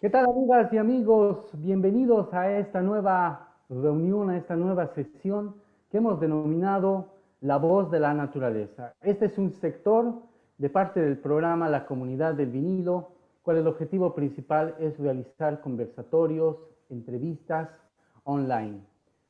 ¿Qué tal, amigas y amigos? Bienvenidos a esta nueva reunión, a esta nueva sesión que hemos denominado La Voz de la Naturaleza. Este es un sector de parte del programa La Comunidad del Vinilo, cual el objetivo principal es realizar conversatorios, entrevistas online.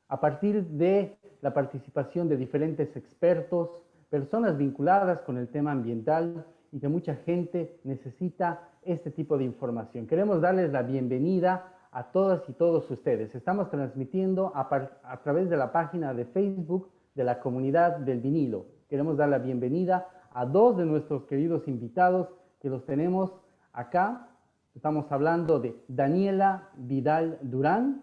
A partir de la participación de diferentes expertos, personas vinculadas con el tema ambiental y que mucha gente necesita este tipo de información. Queremos darles la bienvenida a todas y todos ustedes. Estamos transmitiendo a través de la página de Facebook de la Comunidad del Vinilo. Queremos dar la bienvenida a dos de nuestros queridos invitados que los tenemos acá. Estamos hablando de Daniela Vidal Durán,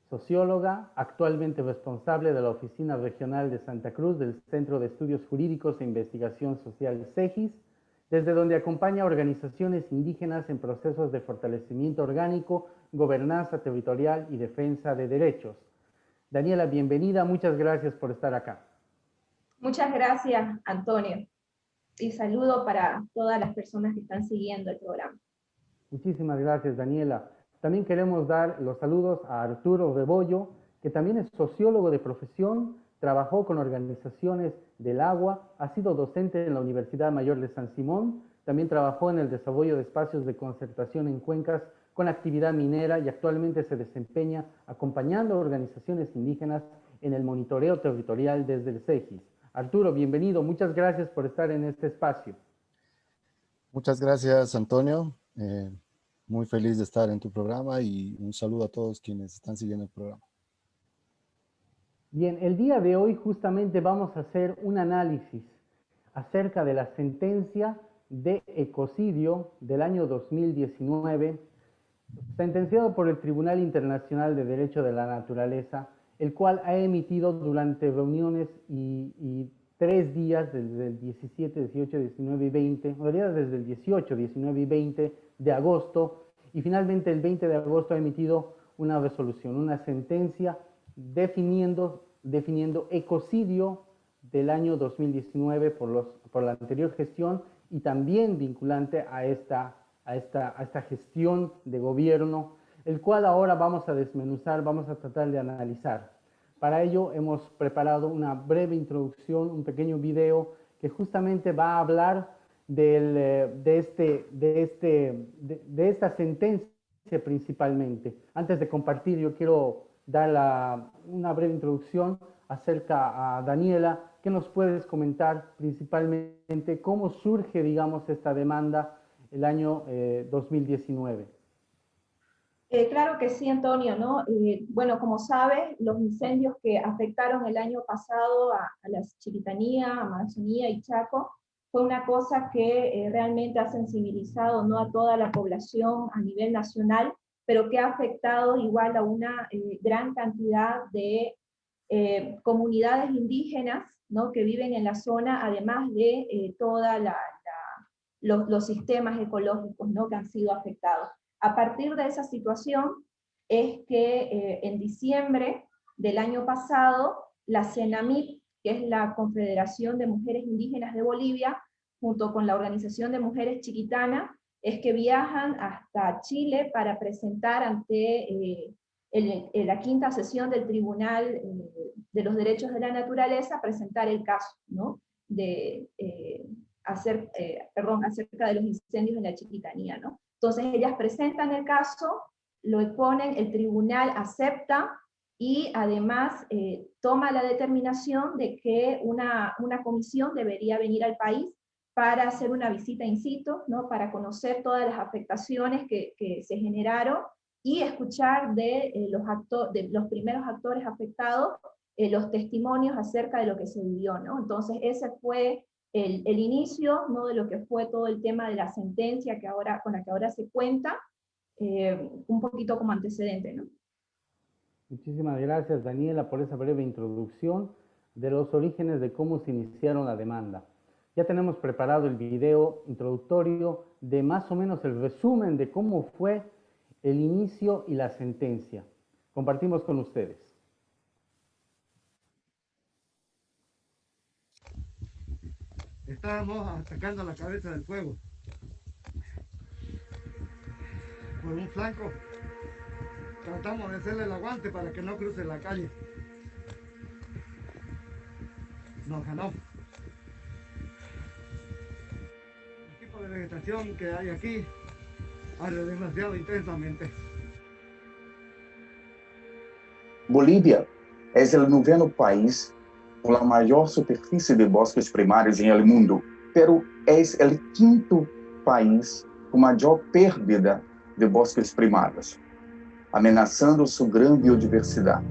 socióloga, actualmente responsable de la Oficina Regional de Santa Cruz del Centro de Estudios Jurídicos e Investigación Social CEGIS, desde donde acompaña a organizaciones indígenas en procesos de fortalecimiento orgánico, gobernanza territorial y defensa de derechos. Daniela, bienvenida, muchas gracias por estar acá. Muchas gracias, Antonio, y saludo para todas las personas que están siguiendo el programa. Muchísimas gracias, Daniela. También queremos dar los saludos a Arturo Rebollo, que también es sociólogo de profesión, trabajó con organizaciones del agua, ha sido docente en la Universidad Mayor de San Simón, también trabajó en el desarrollo de espacios de concertación en cuencas con actividad minera y actualmente se desempeña acompañando a organizaciones indígenas en el monitoreo territorial desde el CEGIS. Arturo, bienvenido, muchas gracias por estar en este espacio. Muchas gracias, Antonio. Muy feliz de estar en tu programa y un saludo a todos quienes están siguiendo el programa. Bien, el día de hoy justamente vamos a hacer un análisis acerca de la sentencia de ecocidio del año 2019, sentenciado por el Tribunal Internacional de Derecho de la Naturaleza, el cual ha emitido durante reuniones y 3 días, desde el 17, 18, 19 y 20, en realidad desde el 18, 19 y 20 de agosto, y finalmente el 20 de agosto ha emitido una resolución, una sentencia definiendo ecocidio del año 2019 por la anterior gestión y también vinculante a esta gestión de gobierno, el cual ahora vamos a desmenuzar, vamos a tratar de analizar. Para ello hemos preparado una breve introducción, un pequeño video que justamente va a hablar de esta sentencia principalmente. Antes de compartir, yo quiero dar una breve introducción acerca a Daniela. ¿Qué nos puedes comentar principalmente cómo surge, digamos, esta demanda el año 2019? Claro que sí, Antonio, ¿no? Bueno, como sabes, los incendios que afectaron el año pasado a la Chiquitanía, Amazonía y Chaco, fue una cosa que realmente ha sensibilizado, ¿no?, a toda la población a nivel nacional, pero que ha afectado igual a una gran cantidad de comunidades indígenas, ¿no?, que viven en la zona, además de todos los sistemas ecológicos, ¿no?, que han sido afectados. A partir de esa situación es que en diciembre del año pasado, la CENAMIP, que es la Confederación de Mujeres Indígenas de Bolivia, junto con la Organización de Mujeres Chiquitana, es que viajan hasta Chile para presentar ante la quinta sesión del Tribunal de los Derechos de la Naturaleza, presentar el caso, ¿no?, acerca de los incendios en la Chiquitanía, ¿no? Entonces ellas presentan el caso, lo exponen, el tribunal acepta y además toma la determinación de que una comisión debería venir al país para hacer una visita in situ, ¿no?, para conocer todas las afectaciones que se generaron y escuchar de los primeros actores afectados los testimonios acerca de lo que se vivió, ¿no? Entonces ese fue el inicio, ¿no?, de lo que fue todo el tema de la sentencia con la que ahora se cuenta, un poquito como antecedente, ¿no? Muchísimas gracias, Daniela, por esa breve introducción de los orígenes de cómo se iniciaron la demanda. Ya tenemos preparado el video introductorio de más o menos el resumen de cómo fue el inicio y la sentencia. Compartimos con ustedes. Estábamos atacando la cabeza del fuego. por un flanco. Tratamos de hacerle el aguante para que no cruce la calle. Nos ganó. El tipo de vegetación que hay aquí arde demasiado intensamente. Bolívia é o noveno país com a maior superfície de bosques primários em el mundo, pero é o quinto país com maior pérdida de bosques primários, amenazando su gran biodiversidad.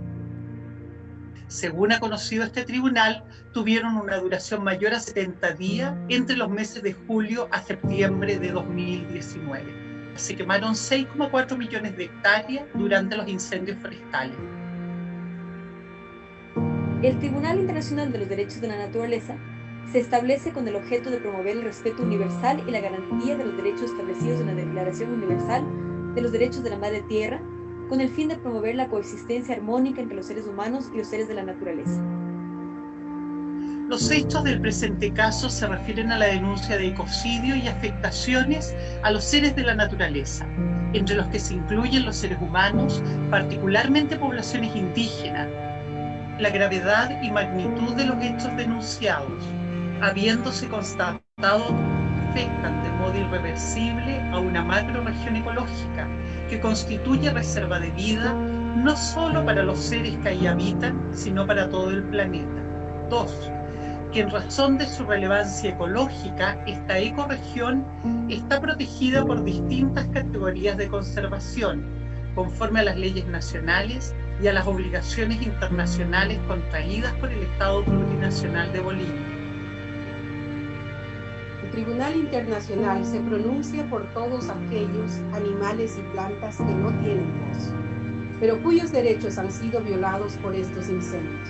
Según ha conocido este tribunal, tuvieron una duración mayor a 70 días entre los meses de julio a septiembre de 2019. Se quemaron 6,4 millones de hectáreas durante los incendios forestales. El Tribunal Internacional de los Derechos de la Naturaleza se establece con el objeto de promover el respeto universal y la garantía de los derechos establecidos en la Declaración Universal de los Derechos de la Madre Tierra, con el fin de promover la coexistencia armónica entre los seres humanos y los seres de la naturaleza. Los hechos del presente caso se refieren a la denuncia de ecocidio y afectaciones a los seres de la naturaleza, entre los que se incluyen los seres humanos, particularmente poblaciones indígenas. La gravedad y magnitud de los hechos denunciados, habiéndose constatado que afectan de modo irreversible a una macrorregión ecológica que constituye reserva de vida no solo para los seres que ahí habitan, sino para todo el planeta. 2. Que en razón de su relevancia ecológica, esta ecorregión está protegida por distintas categorías de conservación, conforme a las leyes nacionales y a las obligaciones internacionales contraídas por el Estado Plurinacional de Bolivia. El Tribunal Internacional se pronuncia por todos aquellos animales y plantas que no tienen voz, pero cuyos derechos han sido violados por estos incendios,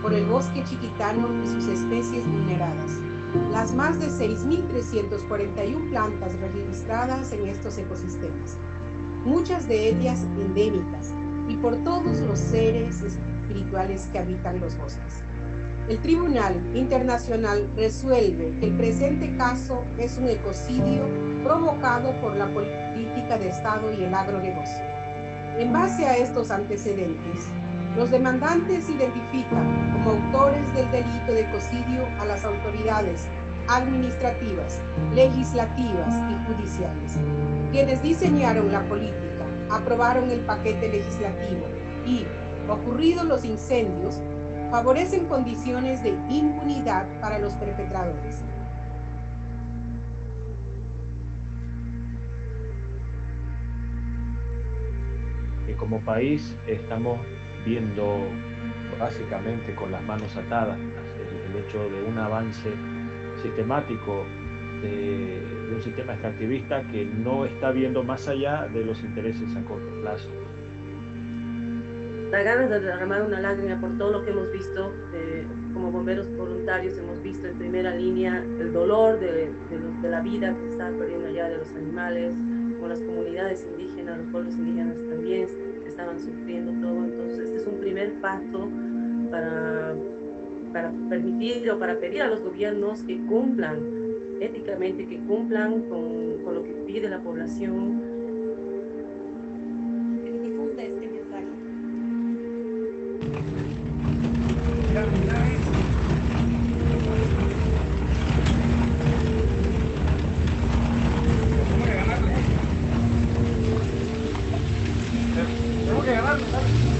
por el bosque chiquitano y sus especies vulneradas, las más de 6.341 plantas registradas en estos ecosistemas, muchas de ellas endémicas, y por todos los seres espirituales que habitan los bosques. El Tribunal Internacional resuelve que el presente caso es un ecocidio provocado por la política de Estado y el agronegocio. En base a estos antecedentes, los demandantes identifican como autores del delito de ecocidio a las autoridades administrativas, legislativas y judiciales, quienes diseñaron la política, aprobaron el paquete legislativo y, ocurridos los incendios, favorecen condiciones de impunidad para los perpetradores. Como país estamos viendo básicamente con las manos atadas el hecho de un avance sistemático de un sistema extractivista que no está viendo más allá de los intereses a corto plazo. Da ganas de derramar una lágrima por todo lo que hemos visto. Como bomberos voluntarios hemos visto en primera línea el dolor de la vida que se está perdiendo allá, de los animales, como las comunidades indígenas, los pueblos indígenas también estaban sufriendo todo. Entonces este es un primer paso para permitir o para pedir a los gobiernos que cumplan éticamente, que cumplan con lo que pide la población. Que se difunda este mensaje. Tengo que ganarlo, ¿sabes?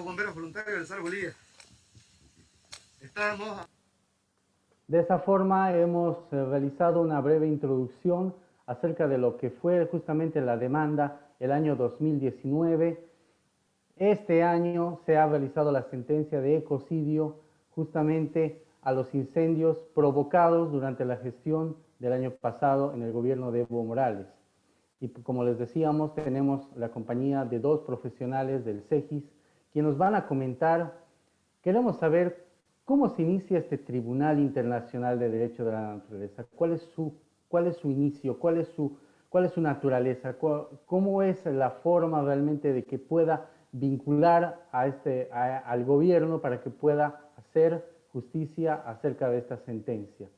Bomberos voluntarios del SAR Bolivia. De esa forma hemos realizado una breve introducción acerca de lo que fue justamente la demanda el año 2019. Este año se ha realizado la sentencia de ecocidio justamente a los incendios provocados durante la gestión del año pasado en el gobierno de Evo Morales. Y como les decíamos, tenemos la compañía de dos profesionales del CEGIS, quienes nos van a comentar. Queremos saber cómo se inicia este Tribunal Internacional de Derecho de la Naturaleza, cuál es su inicio, cuál es su naturaleza, cómo es la forma realmente de que pueda vincular al gobierno para que pueda hacer justicia acerca de esta sentencia.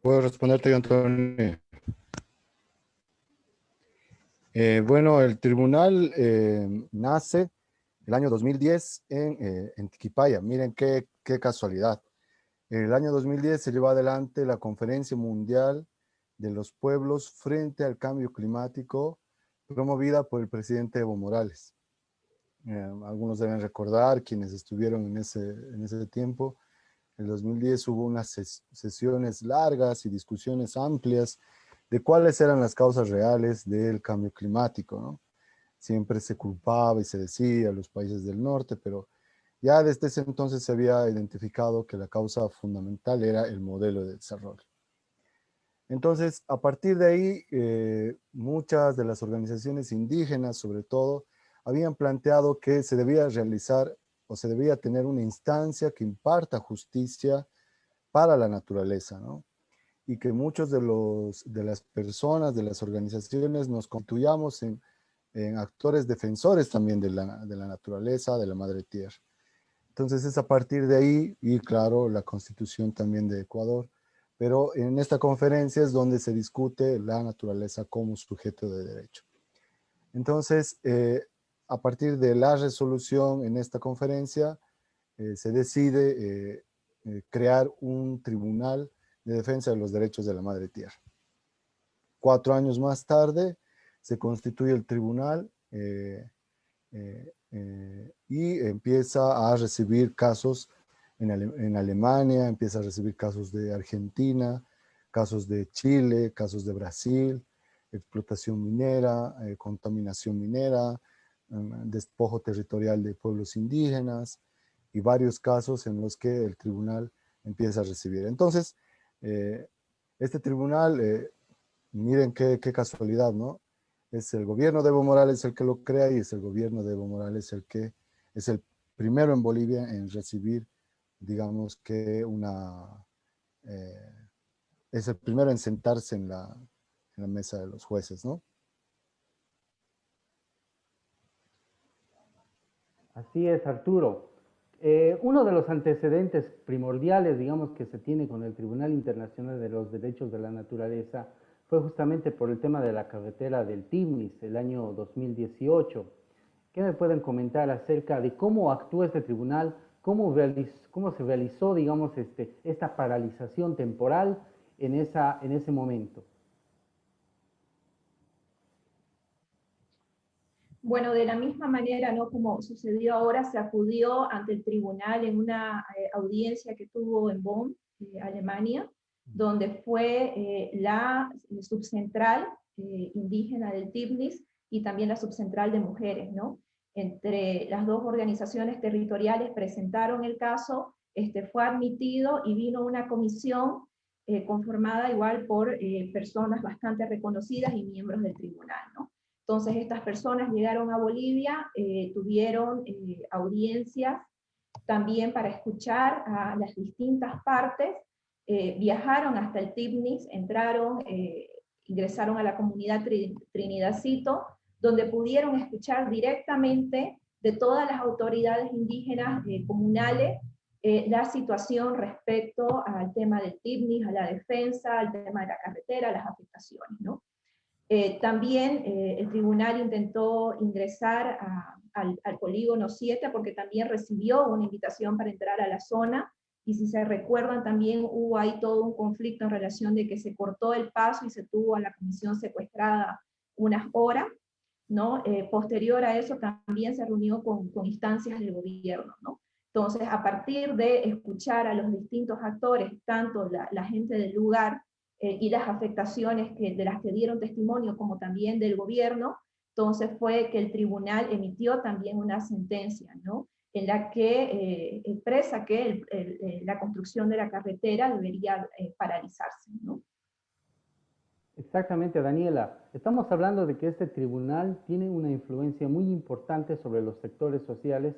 ¿Puedo responderte yo, Antonio? Bueno, el tribunal nace el año 2010 en Tiquipaya. Miren qué casualidad. En el año 2010 se llevó adelante la Conferencia Mundial de los Pueblos frente al Cambio Climático, promovida por el presidente Evo Morales. Algunos deben recordar, quienes estuvieron en ese tiempo, en 2010 hubo unas sesiones largas y discusiones amplias de cuáles eran las causas reales del cambio climático, ¿no? Siempre se culpaba y se decía a los países del norte, pero ya desde ese entonces se había identificado que la causa fundamental era el modelo de desarrollo. Entonces, a partir de ahí, muchas de las organizaciones indígenas, sobre todo, habían planteado que se debía realizar o se debía tener una instancia que imparta justicia para la naturaleza, ¿no? Y que muchos de las personas, de las organizaciones, nos constituyamos en actores defensores también de la naturaleza, de la madre tierra. Entonces es a partir de ahí, y claro, la Constitución también de Ecuador, pero en esta conferencia es donde se discute la naturaleza como sujeto de derecho. Entonces, a partir de la resolución en esta conferencia, se decide crear un tribunal de defensa de los derechos de la madre tierra. 4 años más tarde, se constituye el tribunal y empieza a recibir casos en Alemania, empieza a recibir casos de Argentina, casos de Chile, casos de Brasil, explotación minera, contaminación minera, despojo territorial de pueblos indígenas y varios casos en los que el tribunal empieza a recibir. Entonces, este tribunal, miren qué casualidad, ¿no? Es el gobierno de Evo Morales el que lo crea y es el gobierno de Evo Morales el que es el primero en Bolivia en recibir, digamos que es el primero en sentarse en la mesa de los jueces, ¿no? Así es, Arturo. Uno de los antecedentes primordiales, digamos, que se tiene con el Tribunal Internacional de los Derechos de la Naturaleza fue justamente por el tema de la carretera del Tignis, el año 2018. ¿Qué me pueden comentar acerca de cómo actuó este tribunal, cómo se realizó, digamos, esta paralización temporal en ese momento? Bueno, de la misma manera, ¿no? Como sucedió ahora, se acudió ante el tribunal en una audiencia que tuvo en Bonn, Alemania, donde fue la subcentral indígena del Tignis y también la subcentral de mujeres, ¿no? Entre las dos organizaciones territoriales presentaron el caso, fue admitido y vino una comisión conformada igual por personas bastante reconocidas y miembros del tribunal, ¿no? Entonces estas personas llegaron a Bolivia, tuvieron audiencias también para escuchar a las distintas partes, viajaron hasta el Tignis, ingresaron a la comunidad Trinidadcito, donde pudieron escuchar directamente de todas las autoridades indígenas comunales la situación respecto al tema del Tignis, a la defensa, al tema de la carretera, las afectaciones, ¿no? También el tribunal intentó ingresar al polígono 7 porque también recibió una invitación para entrar a la zona, y si se recuerdan también hubo ahí todo un conflicto en relación de que se cortó el paso y se tuvo a la comisión secuestrada unas horas, ¿no? Posterior a eso también se reunió con instancias del gobierno, ¿no? Entonces, a partir de escuchar a los distintos actores, tanto la gente del lugar, y las afectaciones de las que dieron testimonio, como también del gobierno, Entonces fue que el tribunal emitió también una sentencia, ¿no? En la que expresa que la construcción de la carretera debería paralizarse, ¿no? Exactamente, Daniela. Estamos hablando de que este tribunal tiene una influencia muy importante sobre los sectores sociales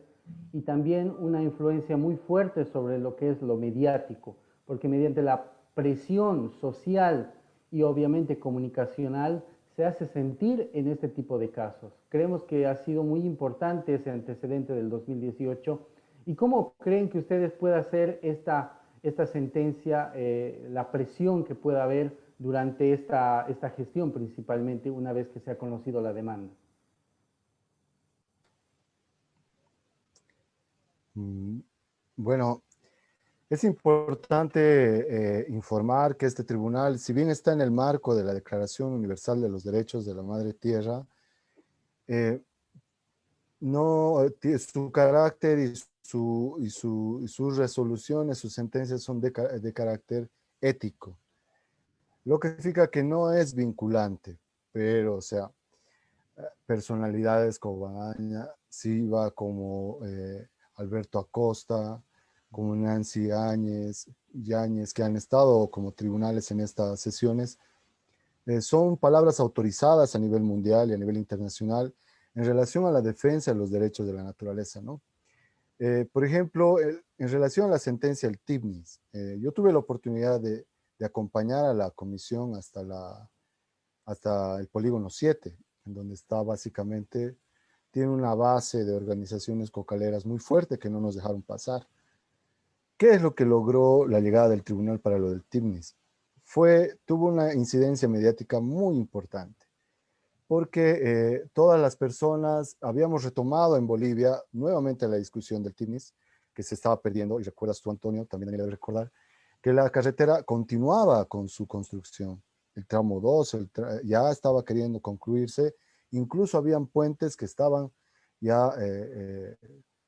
y también una influencia muy fuerte sobre lo que es lo mediático, porque mediante la presión social y obviamente comunicacional se hace sentir en este tipo de casos. Creemos que ha sido muy importante ese antecedente del 2018. ¿Y cómo creen que ustedes puedan hacer esta sentencia, la presión que pueda haber durante esta gestión principalmente una vez que se ha conocido la demanda? Bueno, es importante informar que este tribunal, si bien está en el marco de la Declaración Universal de los Derechos de la Madre Tierra, no, su carácter y sus resoluciones, sus sentencias son de carácter ético, lo que significa que no es vinculante, pero, o sea, personalidades como Bagaña, Silva, como Alberto Acosta, como Nancy Yáñez, que han estado como tribunales en estas sesiones, son palabras autorizadas a nivel mundial y a nivel internacional en relación a la defensa de los derechos de la naturaleza, ¿no? Por ejemplo, en relación a la sentencia del TIBNIS, yo tuve la oportunidad de acompañar a la comisión hasta el polígono 7, en donde está básicamente, tiene una base de organizaciones cocaleras muy fuerte que no nos dejaron pasar. ¿Qué es lo que logró la llegada del tribunal para lo del TIBNIS? Tuvo una incidencia mediática muy importante, porque todas las personas habíamos retomado en Bolivia nuevamente la discusión del TIBNIS, que se estaba perdiendo, y recuerdas tú, Antonio, también debe recordar, que la carretera continuaba con su construcción. El tramo 2 ya estaba queriendo concluirse, incluso habían puentes que estaban ya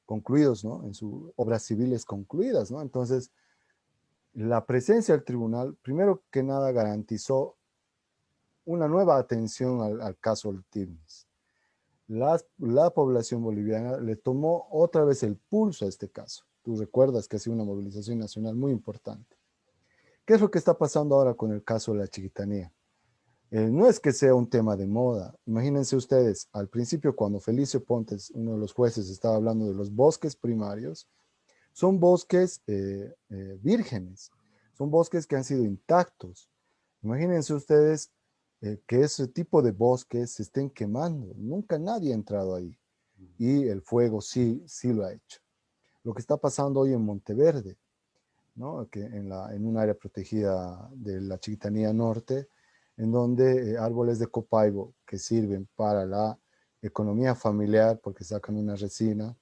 concluidos, ¿no? En sus obras civiles concluidas, ¿no? Entonces, la presencia del tribunal, primero que nada, garantizó una nueva atención al caso del TIBNIS. La población boliviana le tomó otra vez el pulso a este caso. Tú recuerdas que ha sido una movilización nacional muy importante. ¿Qué es lo que está pasando ahora con el caso de la Chiquitanía? No es que sea un tema de moda. Imagínense ustedes, al principio cuando Felicio Pontes, uno de los jueces, estaba hablando de los bosques primarios, son bosques vírgenes, son bosques que han sido intactos. Imagínense ustedes que ese tipo de bosques se estén quemando. Nunca nadie ha entrado ahí y el fuego sí lo ha hecho. Lo que está pasando hoy en Monteverde, ¿no? Que en un área protegida de la Chiquitanía Norte, en donde árboles de copaibo que sirven para la economía familiar porque sacan una resina,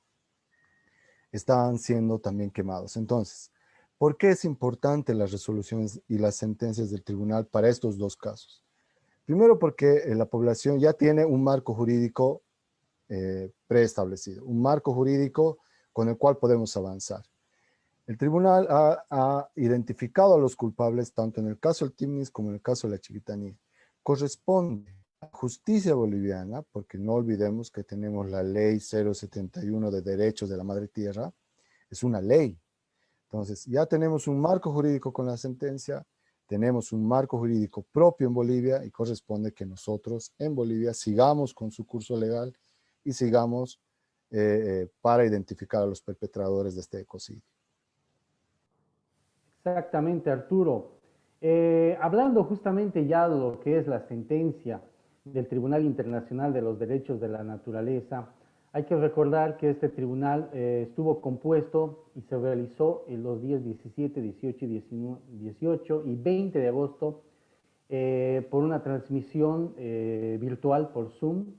están siendo también quemados. Entonces, ¿por qué es importante las resoluciones y las sentencias del tribunal para estos dos casos? Primero porque la población ya tiene un marco jurídico preestablecido, un marco jurídico con el cual podemos avanzar. El tribunal ha identificado a los culpables tanto en el caso del TIBNIS como en el caso de la Chiquitanía. Corresponde a la justicia boliviana, porque no olvidemos que tenemos la ley 071 de derechos de la madre tierra, es una ley. Entonces, ya tenemos un marco jurídico con la sentencia, tenemos un marco jurídico propio en Bolivia y corresponde que nosotros en Bolivia sigamos con su curso legal y sigamos para identificar a los perpetradores de este ecocidio. Exactamente, Arturo. Hablando justamente ya de lo que es la sentencia del Tribunal Internacional de los Derechos de la Naturaleza, hay que recordar que este tribunal estuvo compuesto y se realizó en los días 17, 18 y 20 de agosto por una transmisión virtual por Zoom,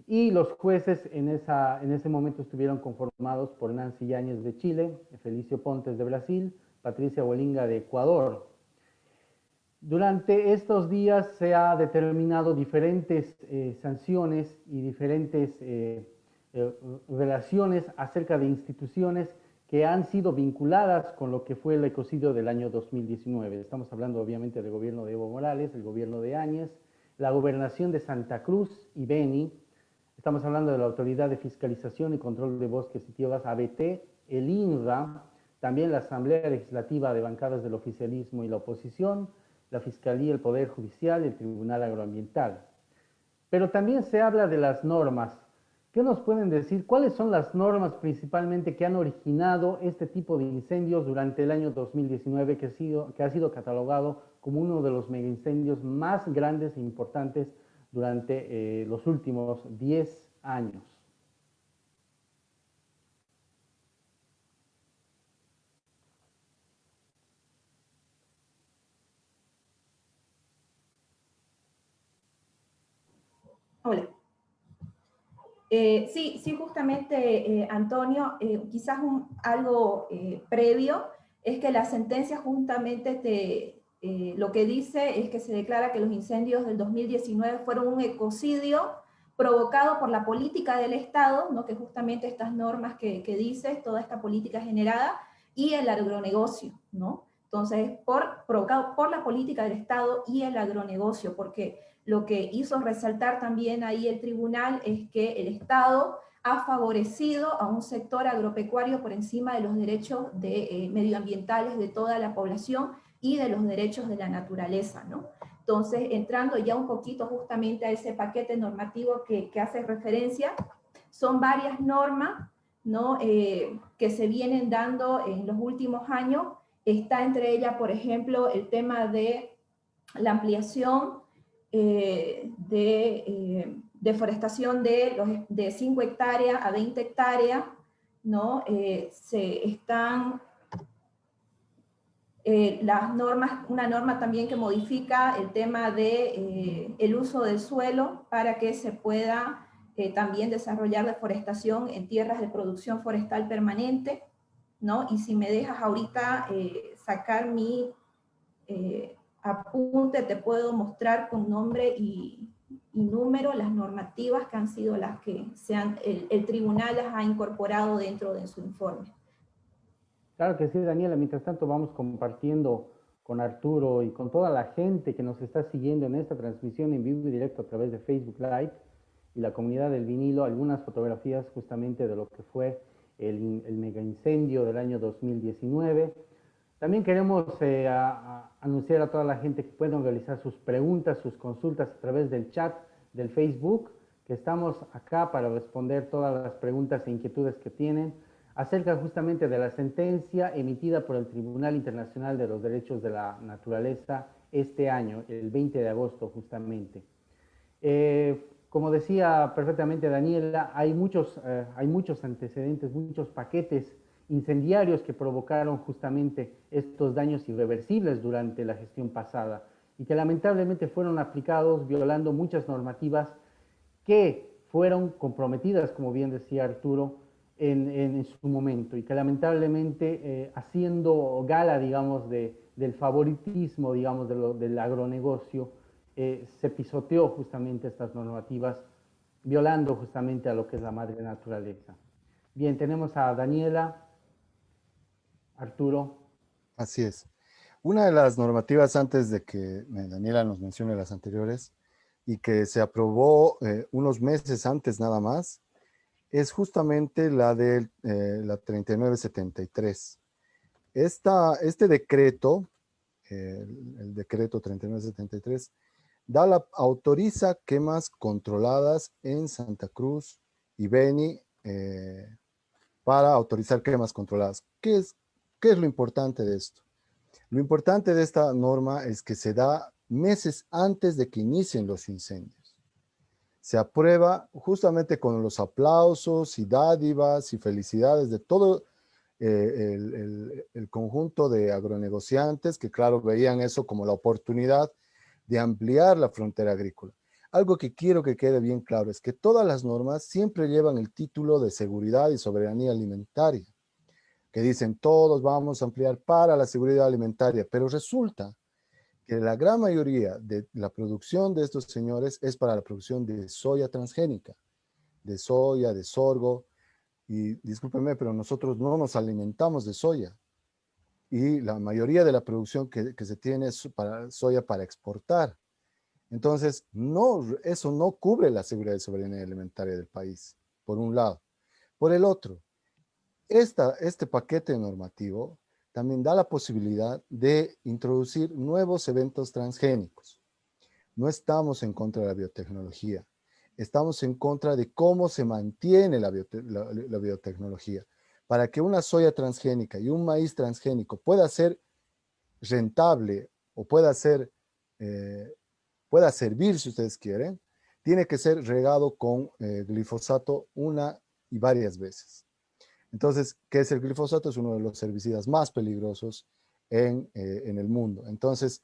y los jueces en ese momento estuvieron conformados por Nancy Yáñez de Chile, Felicio Pontes de Brasil, Patricia Huelinga de Ecuador. Durante estos días se ha determinado diferentes sanciones y diferentes relaciones acerca de instituciones que han sido vinculadas con lo que fue el ecocidio del año 2019. Estamos hablando obviamente del gobierno de Evo Morales, el gobierno de Áñez, la gobernación de Santa Cruz y Beni, Estamos hablando de la Autoridad de Fiscalización y Control de Bosques y Tierras, ABT, el INRA, también la Asamblea Legislativa de Bancadas del Oficialismo y la Oposición, la Fiscalía, el Poder Judicial y el Tribunal Agroambiental. Pero también se habla de las normas. ¿Qué nos pueden decir? ¿Cuáles son las normas principalmente que han originado este tipo de incendios durante el año 2019, que ha sido catalogado como uno de los megaincendios más grandes e importantes durante los últimos 10 años? Hola. Sí, justamente, Antonio, quizás algo previo es que la sentencia justamente lo que dice es que se declara que los incendios del 2019 fueron un ecocidio provocado por la política del Estado, ¿no? Que justamente estas normas que dices, toda esta política generada, y el agronegocio, ¿no? Entonces, provocado por la política del Estado y el agronegocio, porque lo que hizo resaltar también ahí el tribunal es que el Estado ha favorecido a un sector agropecuario por encima de los derechos medioambientales de toda la población y de los derechos de la naturaleza, ¿no? Entonces, entrando ya un poquito justamente a ese paquete normativo que hace referencia, son varias normas, ¿no? Que se vienen dando en los últimos años. Está entre ellas, por ejemplo, el tema de la ampliación de deforestación de 5 hectáreas a 20 hectáreas, ¿no? Las normas, una norma también que modifica el tema de el uso del suelo para que se pueda también desarrollar deforestación en tierras de producción forestal permanente, ¿no? Y si me dejas ahorita sacar mi apunte, te puedo mostrar con nombre y número las normativas que han sido las que el tribunal las ha incorporado dentro de su informe. Claro que sí, Daniela. Mientras tanto vamos compartiendo con Arturo y con toda la gente que nos está siguiendo en esta transmisión en vivo y directo a través de Facebook Live y la comunidad del vinilo, algunas fotografías justamente de lo que fue el mega incendio del año 2019. También queremos anunciar a toda la gente que puedan realizar sus preguntas, sus consultas a través del chat del Facebook, que estamos acá para responder todas las preguntas e inquietudes que tienen acerca justamente de la sentencia emitida por el Tribunal Internacional de los Derechos de la Naturaleza este año, el 20 de agosto justamente. Como decía perfectamente Daniela, hay muchos antecedentes, muchos paquetes incendiarios que provocaron justamente estos daños irreversibles durante la gestión pasada y que lamentablemente fueron aplicados violando muchas normativas que fueron comprometidas, como bien decía Arturo, en su momento, y que lamentablemente haciendo gala, digamos, del favoritismo, digamos, del agronegocio, se pisoteó justamente estas normativas, violando justamente a lo que es la madre naturaleza. Bien, tenemos a Daniela, Arturo. Así es. Una de las normativas, antes de que Daniela nos mencione las anteriores, y que se aprobó unos meses antes nada más, es justamente la de la 3973. Este decreto, el decreto 3973, autoriza quemas controladas en Santa Cruz y Beni para autorizar quemas controladas. ¿Qué es lo importante de esto? Lo importante de esta norma es que se da meses antes de que inicien los incendios. Se aprueba justamente con los aplausos y dádivas y felicidades de todo el conjunto de agronegociantes que, claro, veían eso como la oportunidad de ampliar la frontera agrícola. Algo que quiero que quede bien claro es que todas las normas siempre llevan el título de seguridad y soberanía alimentaria, que dicen todos vamos a ampliar para la seguridad alimentaria, pero resulta que la gran mayoría de la producción de estos señores es para la producción de soya transgénica, de soya, de sorgo, y discúlpenme, pero nosotros no nos alimentamos de soya, y la mayoría de la producción que se tiene es para soya para exportar. Entonces, no, eso no cubre la seguridad y soberanía alimentaria del país, por un lado. Por el otro, este paquete normativo también da la posibilidad de introducir nuevos eventos transgénicos. No estamos en contra de la biotecnología, estamos en contra de cómo se mantiene la biotecnología. Para que una soya transgénica y un maíz transgénico pueda ser rentable o pueda servir, si ustedes quieren, tiene que ser regado con glifosato una y varias veces. Entonces, ¿qué es el glifosato? Es uno de los herbicidas más peligrosos en el mundo. Entonces,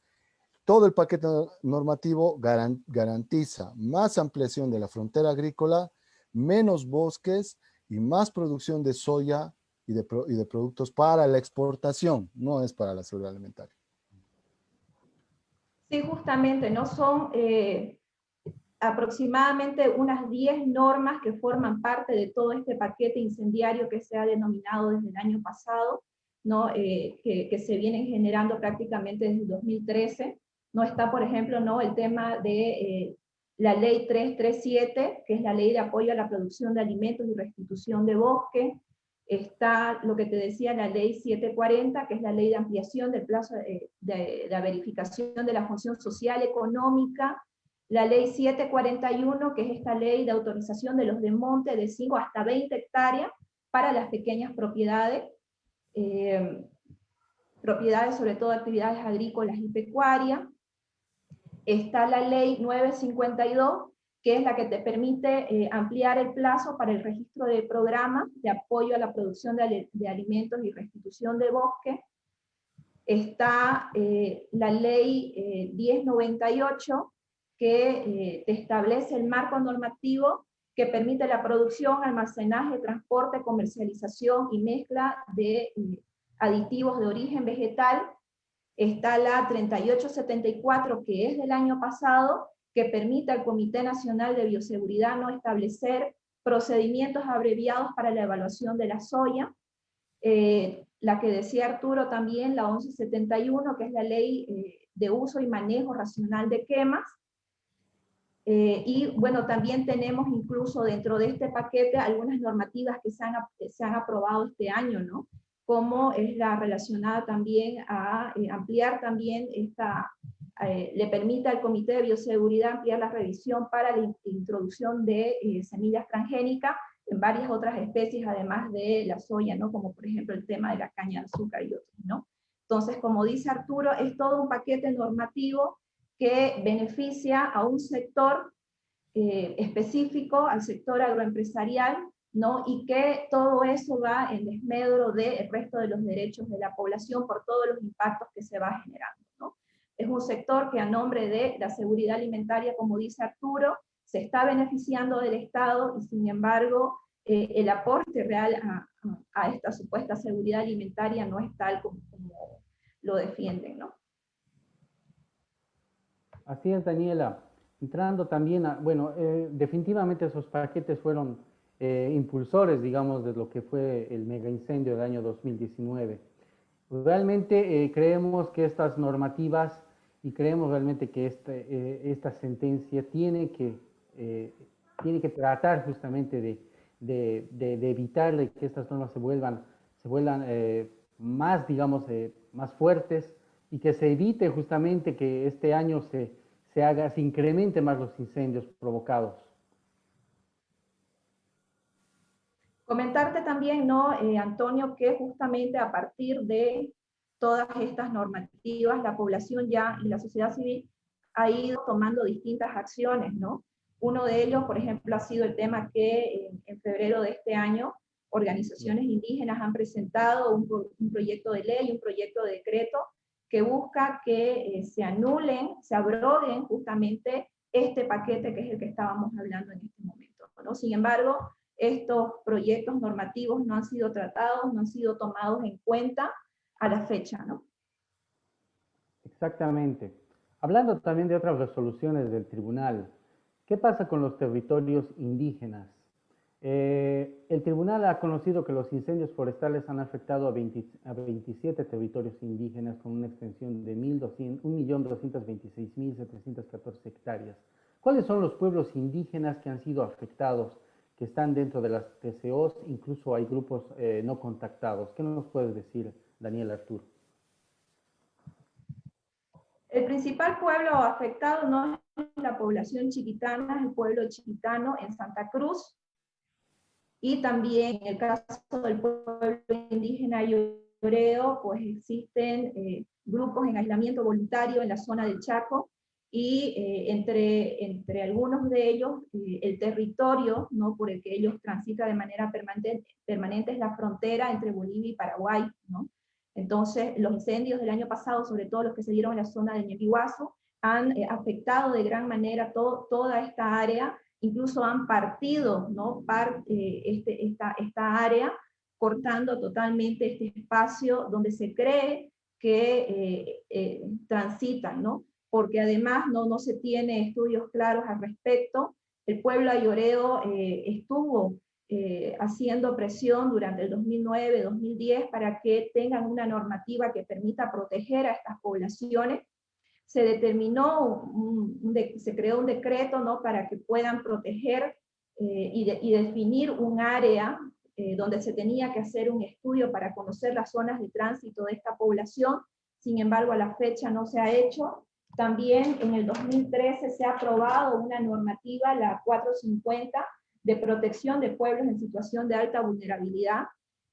todo el paquete normativo garantiza más ampliación de la frontera agrícola, menos bosques y más producción de soya y de productos para la exportación, no es para la seguridad alimentaria. Sí, justamente, ¿no? Son aproximadamente unas 10 normas que forman parte de todo este paquete incendiario que se ha denominado desde el año pasado, ¿no? Que se vienen generando prácticamente desde el 2013. No está, por ejemplo, ¿no? El tema de la ley 337, que es la ley de apoyo a la producción de alimentos y restitución de bosque. Está lo que te decía, la ley 740, que es la ley de ampliación del plazo de la verificación de la función social económica. La ley 741, que es esta ley de autorización de los desmontes de 5 hasta 20 hectáreas para las pequeñas propiedades, propiedades sobre todo actividades agrícolas y pecuarias. Está la ley 952, que es la que te permite ampliar el plazo para el registro de programas de apoyo a la producción de alimentos y restitución de bosque. Está la ley 1098, que te establece el marco normativo que permite la producción, almacenaje, transporte, comercialización y mezcla de aditivos de origen vegetal. Está la 3874, que es del año pasado, que permite al Comité Nacional de Bioseguridad no establecer procedimientos abreviados para la evaluación de la soya. La que decía Arturo también, la 1171, que es la ley de uso y manejo racional de quemas. Y bueno, también tenemos incluso dentro de este paquete algunas normativas que se han aprobado este año, ¿no? Como es la relacionada también a ampliar también le permite al Comité de Bioseguridad ampliar la revisión para la introducción de semillas transgénicas en varias otras especies, además de la soya, ¿no? Como por ejemplo el tema de la caña de azúcar y otros, ¿no? Entonces, como dice Arturo, es todo un paquete normativo que beneficia a un sector específico, al sector agroempresarial, ¿no? Y que todo eso va en desmedro del resto de los derechos de la población por todos los impactos que se va generando, ¿no? Es un sector que a nombre de la seguridad alimentaria, como dice Arturo, se está beneficiando del Estado y sin embargo el aporte real a esta supuesta seguridad alimentaria no es tal como lo defienden, ¿no? Así es, Daniela. Entrando también bueno, definitivamente esos paquetes fueron impulsores, digamos, de lo que fue el mega incendio del año 2019. Realmente creemos que estas normativas y creemos realmente que esta sentencia tiene que tratar justamente de evitar que estas normas se vuelvan más, digamos, más fuertes y que se evite justamente que este año se incrementen más los incendios provocados. Comentarte también, ¿no, Antonio, que justamente a partir de todas estas normativas, la población ya y la sociedad civil ha ido tomando distintas acciones, ¿no? Uno de ellos, por ejemplo, ha sido el tema que en febrero de este año organizaciones indígenas han presentado un proyecto de ley, un proyecto de decreto que busca que se anulen, se abroguen justamente este paquete que es el que estábamos hablando en este momento, ¿no? Sin embargo, estos proyectos normativos no han sido tratados, no han sido tomados en cuenta a la fecha, ¿no? Exactamente. Hablando también de otras resoluciones del tribunal, ¿qué pasa con los territorios indígenas? El tribunal ha conocido que los incendios forestales han afectado a 27 territorios indígenas con una extensión de 1.226.714 hectáreas. ¿Cuáles son los pueblos indígenas que han sido afectados, que están dentro de las TCOs? Incluso hay grupos no contactados. ¿Qué nos puedes decir, Daniel Arturo? El principal pueblo afectado no es la población chiquitana, es el pueblo chiquitano en Santa Cruz, y también en el caso del pueblo indígena Yoreo, pues existen grupos en aislamiento voluntario en la zona del Chaco, y entre algunos de ellos, el territorio, ¿no?, por el que ellos transitan de manera permanente es la frontera entre Bolivia y Paraguay, ¿no? Entonces, los incendios del año pasado, sobre todo los que se dieron en la zona de Ñepihuazo, han afectado de gran manera toda esta área. Incluso han partido, ¿no?, esta área, cortando totalmente este espacio donde se cree que transitan, ¿no? Porque además no se tiene estudios claros al respecto. El pueblo ayoreo estuvo haciendo presión durante el 2009-2010 para que tengan una normativa que permita proteger a estas poblaciones. Se determinó, se creó un decreto, ¿no?, para que puedan proteger y definir un área donde se tenía que hacer un estudio para conocer las zonas de tránsito de esta población. Sin embargo, a la fecha no se ha hecho. También en el 2013 se ha aprobado una normativa, la 450, de protección de pueblos en situación de alta vulnerabilidad,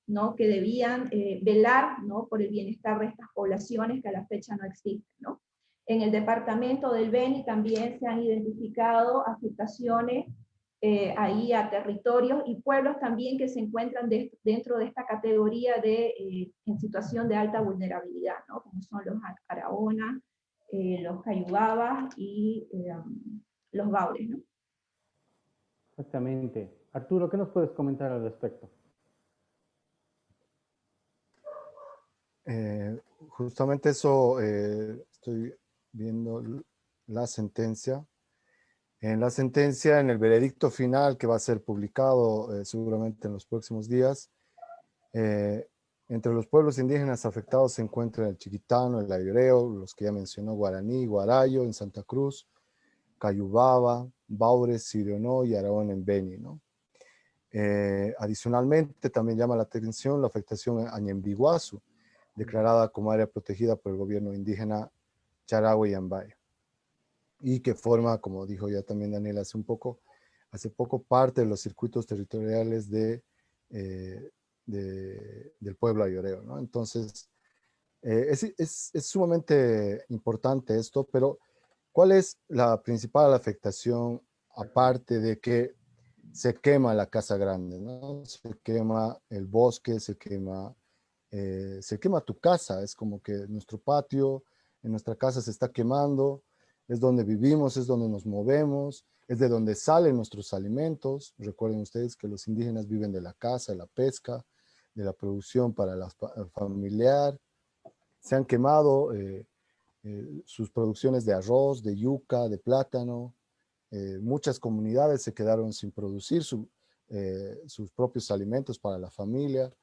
¿no?, que debían velar, ¿no?, por el bienestar de estas poblaciones que a la fecha no existen, ¿no? En el departamento del Beni también se han identificado afectaciones ahí a territorios y pueblos también que se encuentran dentro de esta categoría en situación de alta vulnerabilidad, ¿no?, como son los Araona, los Cayubabas y los Baures, ¿no? Exactamente. Arturo, ¿qué nos puedes comentar al respecto? Justamente eso, estoy viendo la sentencia. En la sentencia, en el veredicto final que va a ser publicado seguramente en los próximos días, entre los pueblos indígenas afectados se encuentran el chiquitano, el ayoreo, los que ya mencionó, guaraní, guarayo en Santa Cruz, Cayubaba, Baures, Sirionó y Araón en Beni, ¿no? Adicionalmente, también llama la atención la afectación a Ñepihuazo, declarada como área protegida por el gobierno indígena Charagüe y Ambaya, y que forma, como dijo ya también Daniel hace poco, parte de los circuitos territoriales del pueblo ayoreo, ¿no? Entonces, es sumamente importante esto, pero ¿cuál es la principal afectación, aparte de que se quema la casa grande, ¿no? Se quema el bosque, se quema tu casa? Es como que nuestro patio, en nuestra casa se está quemando, es donde vivimos, es donde nos movemos, es de donde salen nuestros alimentos. Recuerden ustedes que los indígenas viven de la caza, de la pesca, de la producción para la familiar. Se han quemado sus producciones de arroz, de yuca, de plátano. Muchas comunidades se quedaron sin producir sus propios alimentos para la familia.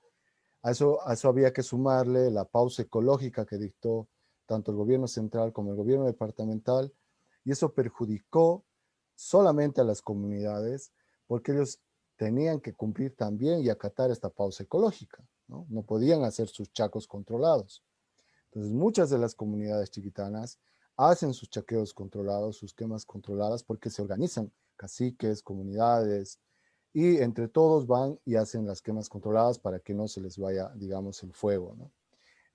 A eso había que sumarle la pausa ecológica que dictó tanto el gobierno central como el gobierno departamental, y eso perjudicó solamente a las comunidades porque ellos tenían que cumplir también y acatar esta pausa ecológica, ¿no? No podían hacer sus chacos controlados. Entonces, muchas de las comunidades chiquitanas hacen sus chaqueos controlados, sus quemas controladas, porque se organizan caciques, comunidades, y entre todos van y hacen las quemas controladas para que no se les vaya, digamos, el fuego, ¿no?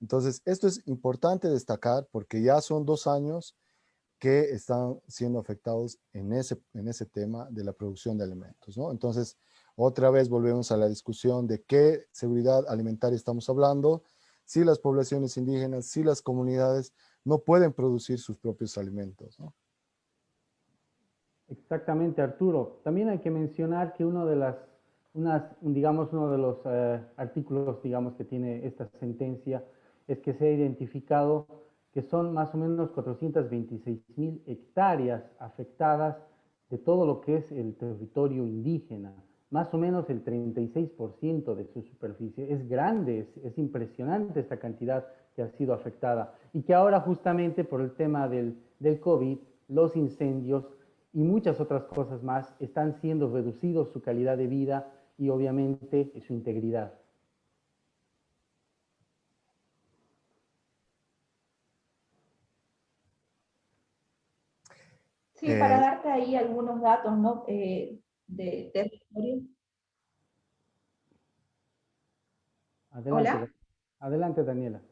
Entonces, esto es importante destacar porque ya son 2 años que están siendo afectados en ese tema de la producción de alimentos, ¿no? Entonces, otra vez volvemos a la discusión de qué seguridad alimentaria estamos hablando, si las poblaciones indígenas, si las comunidades no pueden producir sus propios alimentos, ¿no? Exactamente, Arturo. También hay que mencionar que uno de los artículos, digamos, que tiene esta sentencia es que se ha identificado que son más o menos 426.000 hectáreas afectadas de todo lo que es el territorio indígena. más o menos el 36% de su superficie. Es grande, es impresionante esta cantidad que ha sido afectada y que ahora justamente por el tema del COVID, los incendios y muchas otras cosas más están siendo reducidos su calidad de vida y obviamente su integridad. Sí, para darte ahí algunos datos, ¿no? De territorio. Adelante, Hola. adelante, Daniela.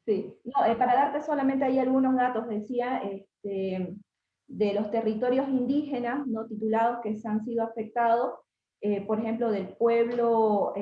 Sí, no, para darte solamente ahí algunos datos, decía, de los territorios indígenas no titulados que se han sido afectados, por ejemplo, del pueblo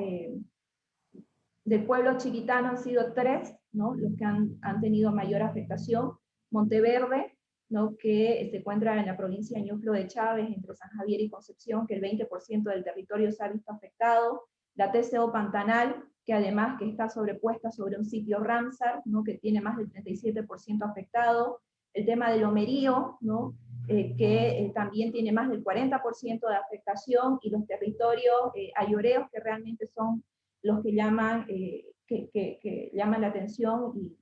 chiquitano han sido 3, ¿no? Los que han tenido mayor afectación. Monteverde, ¿no? Que se encuentra en la provincia de Ñuflo de Chávez, entre San Javier y Concepción, que el 20% del territorio se ha visto afectado. La TCO Pantanal, que además que está sobrepuesta sobre un sitio Ramsar, ¿no? Que tiene más del 37% afectado. El tema del Lomerío, ¿no? Que también tiene más del 40% de afectación, y los territorios ayoreos, que realmente son los que llaman, que llaman la atención y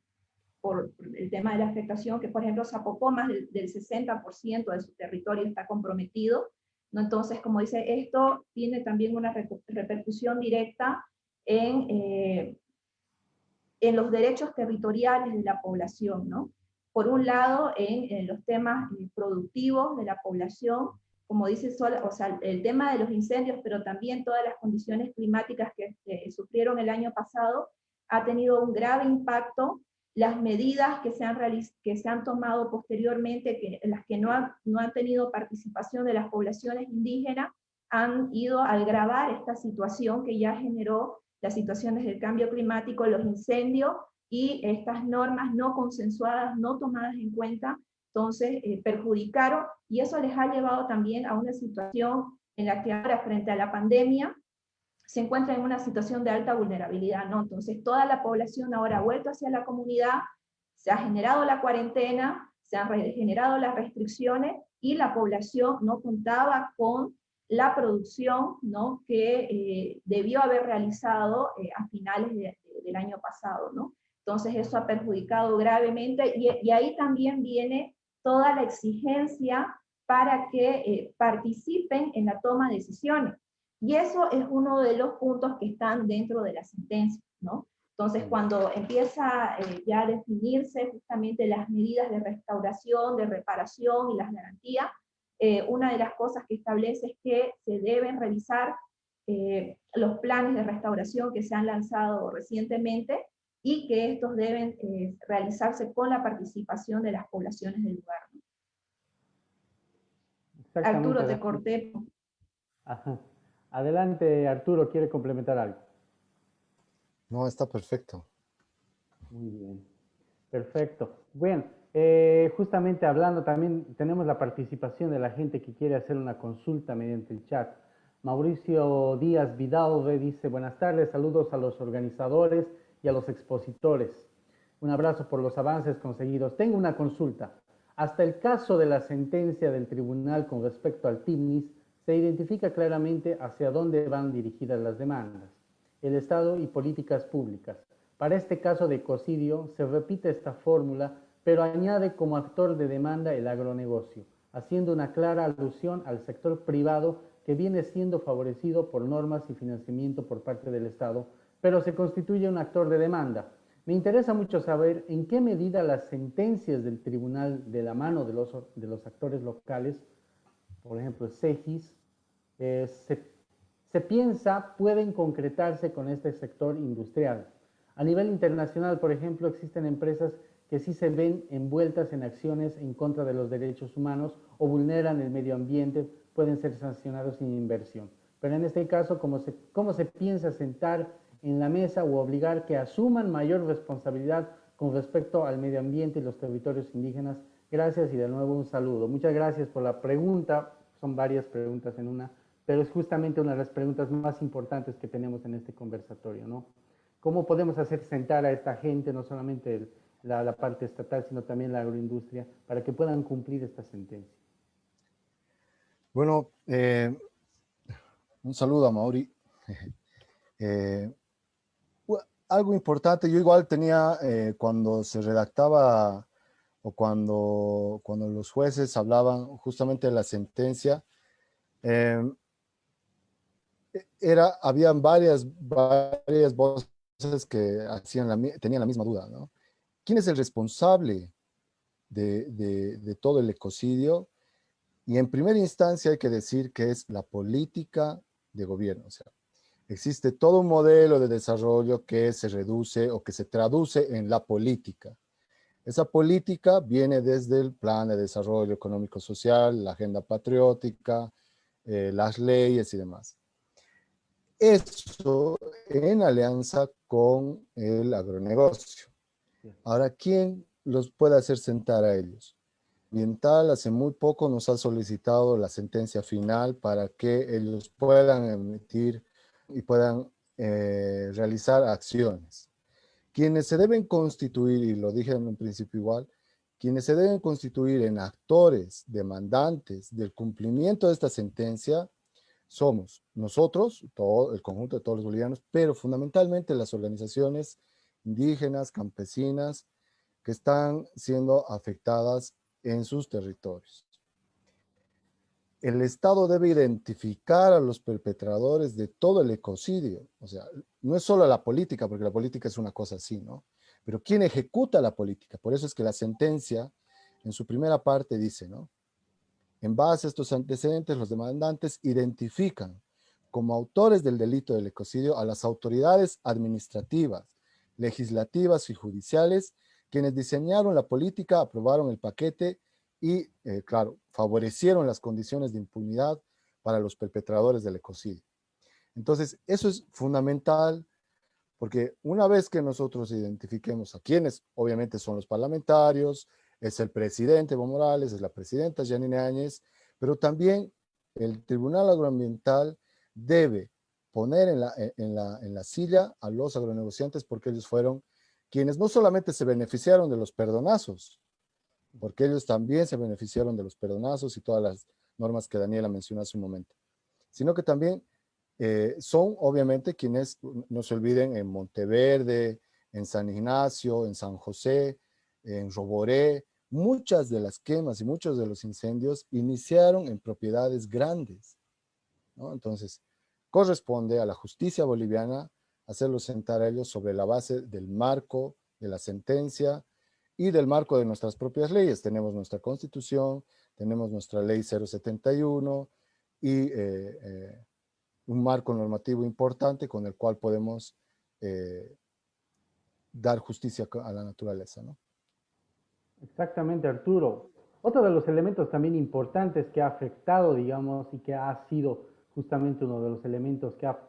por el tema de la afectación, que por ejemplo Zapopó más del 60% de su territorio está comprometido, ¿no? Entonces, como dice, esto tiene también una repercusión directa en los derechos territoriales de la población, ¿no? Por un lado, en los temas productivos de la población, como dice Sol, o sea, el tema de los incendios, pero también todas las condiciones climáticas que sufrieron el año pasado, ha tenido un grave impacto. Las medidas que se han tomado posteriormente, las que no han tenido participación de las poblaciones indígenas, han ido a agravar esta situación que ya generó las situaciones del cambio climático, los incendios y estas normas no consensuadas, no tomadas en cuenta. Entonces perjudicaron, y eso les ha llevado también a una situación en la que ahora, frente a la pandemia, se encuentra en una situación de alta vulnerabilidad, ¿no? Entonces toda la población ahora ha vuelto hacia la comunidad, se ha generado la cuarentena, se han generado las restricciones, y la población no contaba con la producción, ¿no? Que debió haber realizado a finales del año pasado, ¿no? Entonces eso ha perjudicado gravemente, y ahí también viene toda la exigencia para que participen en la toma de decisiones. Y eso es uno de los puntos que están dentro de la sentencia, ¿no? Entonces, cuando empieza ya a definirse justamente las medidas de restauración, de reparación y las garantías, una de las cosas que establece es que se deben revisar los planes de restauración que se han lanzado recientemente, y que estos deben realizarse con la participación de las poblaciones del lugar, ¿no? Arturo, te corté. Ajá. Adelante, Arturo, ¿quiere complementar algo? No, está perfecto. Muy bien, perfecto. Bueno, justamente hablando también, tenemos la participación de la gente que quiere hacer una consulta mediante el chat. Mauricio Díaz Vidal dice: buenas tardes, saludos a los organizadores y a los expositores. Un abrazo por los avances conseguidos. Tengo una consulta. Hasta el caso de la sentencia del tribunal con respecto al TIMNIS, se identifica claramente hacia dónde van dirigidas las demandas, el Estado y políticas públicas. Para este caso de ecocidio se repite esta fórmula, pero añade como actor de demanda el agronegocio, haciendo una clara alusión al sector privado que viene siendo favorecido por normas y financiamiento por parte del Estado, pero se constituye un actor de demanda. Me interesa mucho saber en qué medida las sentencias del tribunal, de la mano de los actores locales, por ejemplo, CEGIS, se piensa pueden concretarse con este sector industrial. A nivel internacional, por ejemplo, existen empresas que sí se ven envueltas en acciones en contra de los derechos humanos o vulneran el medio ambiente, pueden ser sancionados sin inversión. Pero en este caso, ¿cómo se piensa sentar en la mesa o obligar que asuman mayor responsabilidad con respecto al medio ambiente y los territorios indígenas? Gracias, y de nuevo un saludo. Muchas gracias por la pregunta. Son varias preguntas en una, pero es justamente una de las preguntas más importantes que tenemos en este conversatorio, ¿no? ¿Cómo podemos hacer sentar a esta gente, no solamente la parte estatal, sino también la agroindustria, para que puedan cumplir esta sentencia? Bueno, Un saludo a Mauri. Eh, Algo importante, yo igual tenía, cuando se redactaba o cuando los jueces hablaban justamente de la sentencia, eh, habían varias voces que tenían la misma duda, ¿no? ¿Quién es el responsable de todo el ecocidio? Y en primera instancia hay que decir que es la política de gobierno. O sea, existe todo un modelo de desarrollo que se reduce o que se traduce en la política. Esa política viene desde el Plan de Desarrollo Económico Social, la Agenda Patriótica, las leyes y demás. Eso en alianza con el agronegocio. Ahora, ¿quién los puede hacer sentar a ellos? Ambiental hace muy poco nos ha solicitado la sentencia final para que ellos puedan emitir y puedan realizar acciones. Quienes se deben constituir, y lo dije en un principio igual, quienes se deben constituir en actores, demandantes del cumplimiento de esta sentencia, somos nosotros, todo el conjunto de todos los bolivianos, pero fundamentalmente las organizaciones indígenas, campesinas, que están siendo afectadas en sus territorios. El Estado debe identificar a los perpetradores de todo el ecocidio. O sea, no es solo la política, porque la política es una cosa así, ¿no? Pero ¿quién ejecuta la política? Por eso es que la sentencia, en su primera parte, dice, ¿no? En base a estos antecedentes, los demandantes identifican como autores del delito del ecocidio a las autoridades administrativas, legislativas y judiciales, quienes diseñaron la política, aprobaron el paquete y, claro, favorecieron las condiciones de impunidad para los perpetradores del ecocidio. Entonces, eso es fundamental, porque una vez que nosotros identifiquemos a quienes, obviamente son los parlamentarios, es el presidente Evo Morales, es la presidenta Yanine Áñez, pero también el Tribunal Agroambiental debe poner en la silla a los agronegociantes, porque ellos fueron quienes no solamente se beneficiaron de los perdonazos, porque ellos también se beneficiaron de los perdonazos y todas las normas que Daniela mencionó hace un momento, sino que también son obviamente quienes, no se olviden, en Monteverde, en San Ignacio, en San José, en Roboré, muchas de las quemas y muchos de los incendios iniciaron en propiedades grandes, ¿no? Entonces, corresponde a la justicia boliviana hacerlos sentar a ellos sobre la base del marco de la sentencia y del marco de nuestras propias leyes. Tenemos nuestra Constitución, tenemos nuestra Ley 071 y un marco normativo importante con el cual podemos dar justicia a la naturaleza, ¿no? Exactamente, Arturo. Otro de los elementos también importantes que ha afectado, digamos, y que ha sido justamente uno de los elementos que ha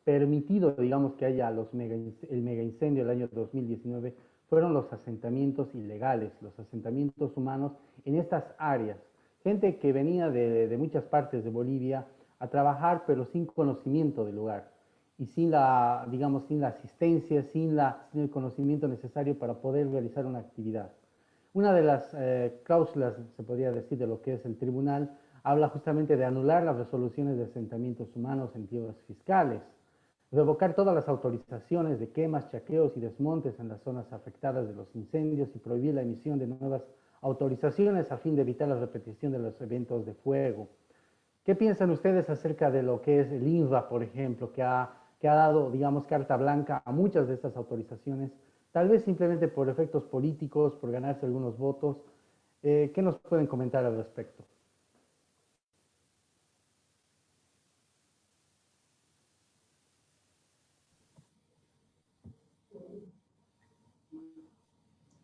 permitido, digamos, que haya el mega incendio del año 2019, fueron los asentamientos ilegales, los asentamientos humanos en estas áreas. Gente que venía de muchas partes de Bolivia a trabajar, pero sin conocimiento del lugar y sin la, digamos, sin la asistencia, sin el conocimiento necesario para poder realizar una actividad. Una de las cláusulas, se podría decir, de lo que es el tribunal, habla justamente de anular las resoluciones de asentamientos humanos en tierras fiscales, revocar todas las autorizaciones de quemas, chaqueos y desmontes en las zonas afectadas de los incendios y prohibir la emisión de nuevas autorizaciones a fin de evitar la repetición de los eventos de fuego. ¿Qué piensan ustedes acerca de lo que es el INRA, por ejemplo, que ha dado, digamos, carta blanca a muchas de estas autorizaciones, tal vez simplemente por efectos políticos, por ganarse algunos votos? ¿Qué nos pueden comentar al respecto?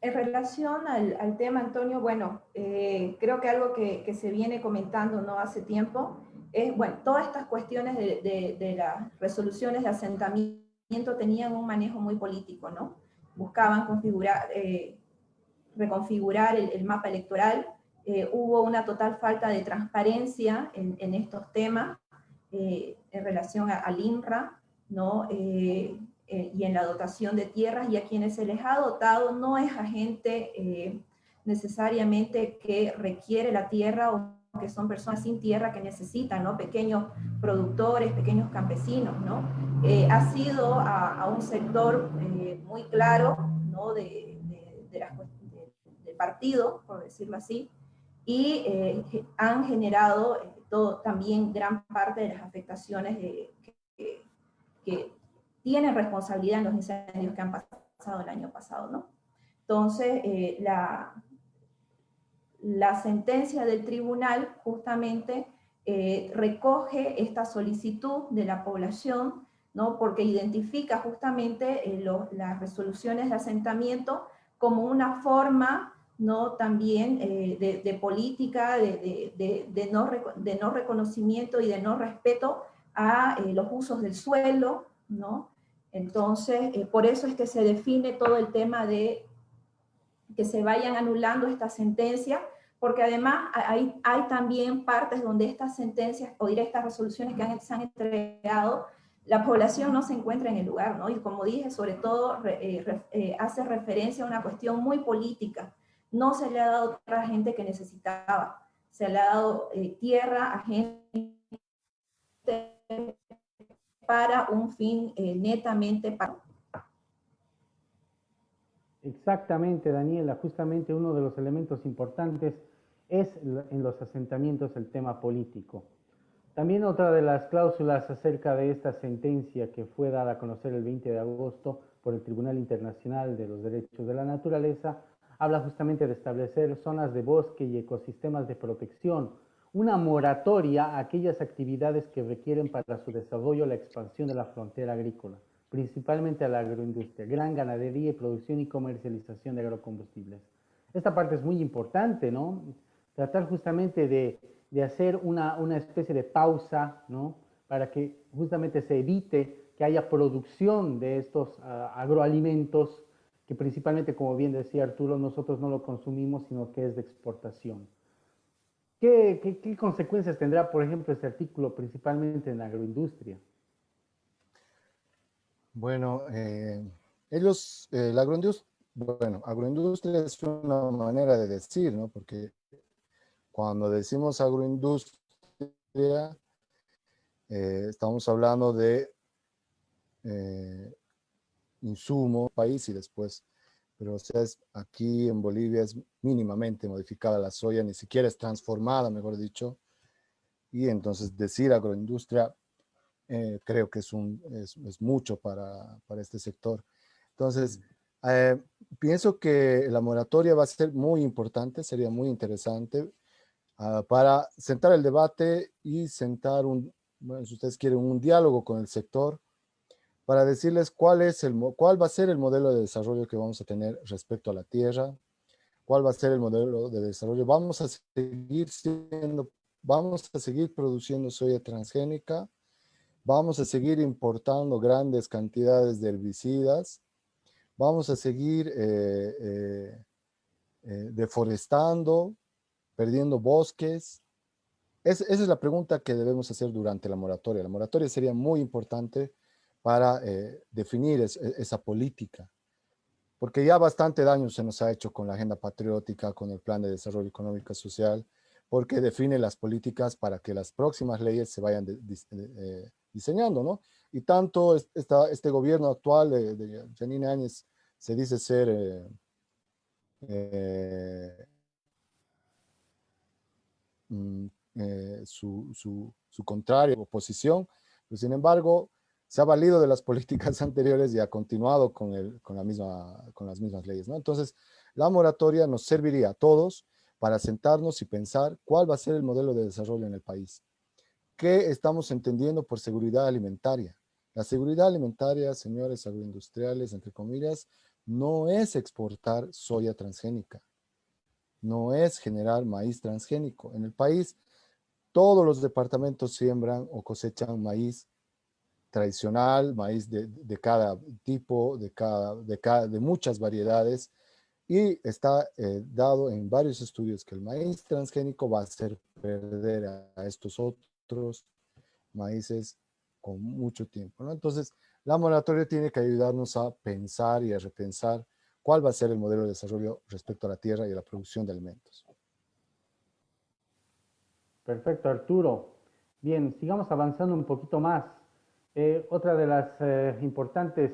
En relación al tema, Antonio, bueno, creo que algo que se viene comentando no hace tiempo es, bueno, todas estas cuestiones de las resoluciones de asentamiento tenían un manejo muy político, ¿no? Buscaban reconfigurar el mapa electoral, hubo una total falta de transparencia en estos temas en relación al INRA, ¿no? Y en la dotación de tierras, y a quienes se les ha dotado no es a gente necesariamente que requiere la tierra o que son personas sin tierra que necesitan, ¿no? Pequeños productores, pequeños campesinos, ¿no? Ha sido a un sector muy claro, ¿no? Del partido, por decirlo así, y han generado también gran parte de las afectaciones que tienen responsabilidad en los incendios que han pasado el año pasado, ¿no? Entonces, la sentencia del tribunal justamente recoge esta solicitud de la población, ¿no? Porque identifica justamente las resoluciones de asentamiento como una forma, ¿no? También de política, de no reconocimiento y de no respeto a los usos del suelo, ¿no? Entonces, por eso es que se define todo el tema de que se vayan anulando estas sentencias, porque además hay también partes donde estas sentencias, o diré estas resoluciones que se han entregado, la población no se encuentra en el lugar, ¿no? Y como dije, sobre todo hace referencia a una cuestión muy política. No se le ha dado tierra a gente que necesitaba, se le ha dado tierra a gente para un fin netamente para... Exactamente, Daniela. Justamente uno de los elementos importantes es en los asentamientos el tema político. También otra de las cláusulas acerca de esta sentencia que fue dada a conocer el 20 de agosto por el Tribunal Internacional de los Derechos de la Naturaleza habla justamente de establecer zonas de bosque y ecosistemas de protección, una moratoria a aquellas actividades que requieren para su desarrollo la expansión de la frontera agrícola, principalmente a la agroindustria, gran ganadería y producción y comercialización de agrocombustibles. Esta parte es muy importante, ¿no? Tratar justamente de hacer una especie de pausa, ¿no? Para que justamente se evite que haya producción de estos agroalimentos que principalmente, como bien decía Arturo, nosotros no lo consumimos, sino que es de exportación. ¿Qué consecuencias tendrá, por ejemplo, este artículo principalmente en la agroindustria? Bueno, la agroindustria es una manera de decir, ¿no? Porque cuando decimos agroindustria, estamos hablando de insumo, país y después, pero o sea, aquí en Bolivia es mínimamente modificada la soya, ni siquiera es transformada, mejor dicho, y entonces decir agroindustria creo que es mucho para este sector. Entonces, pienso que la moratoria va a ser muy importante, sería muy interesante para sentar el debate y sentar bueno, si ustedes quieren, un diálogo con el sector para decirles cuál va a ser el modelo de desarrollo que vamos a tener respecto a la tierra, cuál va a ser el modelo de desarrollo. Vamos a seguir produciendo soya transgénica, vamos a seguir importando grandes cantidades de herbicidas, vamos a seguir deforestando, perdiendo bosques. Esa es la pregunta que debemos hacer durante la moratoria. La moratoria sería muy importante para definir esa política, porque ya bastante daño se nos ha hecho con la agenda patriótica, con el plan de desarrollo económico y social, porque define las políticas para que las próximas leyes se vayan diseñando, ¿no? Y tanto este gobierno actual de Janine Áñez se dice ser su contrario, oposición, pero sin embargo se ha valido de las políticas anteriores y ha continuado con las mismas leyes, ¿no? Entonces, la moratoria nos serviría a todos para sentarnos y pensar cuál va a ser el modelo de desarrollo en el país. ¿Qué estamos entendiendo por seguridad alimentaria? La seguridad alimentaria, señores agroindustriales, entre comillas, no es exportar soya transgénica, no es generar maíz transgénico. En el país, todos los departamentos siembran o cosechan maíz tradicional, maíz de cada tipo, de muchas variedades, y está dado en varios estudios que el maíz transgénico va a hacer perder a estos otros maíces con mucho tiempo, ¿no? Entonces, la moratoria tiene que ayudarnos a pensar y a repensar cuál va a ser el modelo de desarrollo respecto a la tierra y a la producción de alimentos. Perfecto, Arturo. Bien, sigamos avanzando un poquito más. Otra de las importantes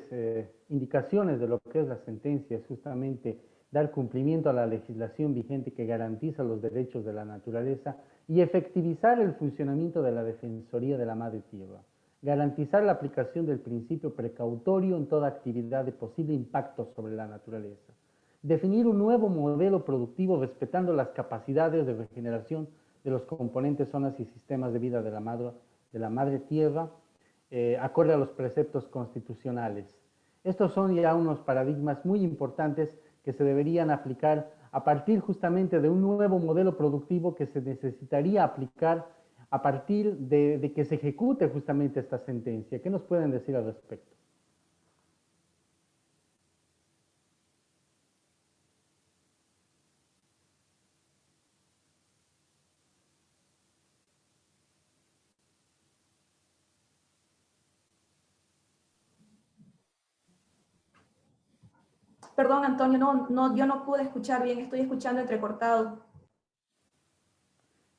indicaciones de lo que es la sentencia es justamente dar cumplimiento a la legislación vigente que garantiza los derechos de la naturaleza y efectivizar el funcionamiento de la Defensoría de la Madre Tierra. Garantizar la aplicación del principio precautorio en toda actividad de posible impacto sobre la naturaleza. Definir un nuevo modelo productivo respetando las capacidades de regeneración de los componentes, zonas y sistemas de vida de la madre tierra, acorde a los preceptos constitucionales. Estos son ya unos paradigmas muy importantes que se deberían aplicar a partir justamente de un nuevo modelo productivo que se necesitaría aplicar a partir de que se ejecute justamente esta sentencia. ¿Qué nos pueden decir al respecto? Perdón, Antonio, yo no pude escuchar bien, estoy escuchando entrecortado.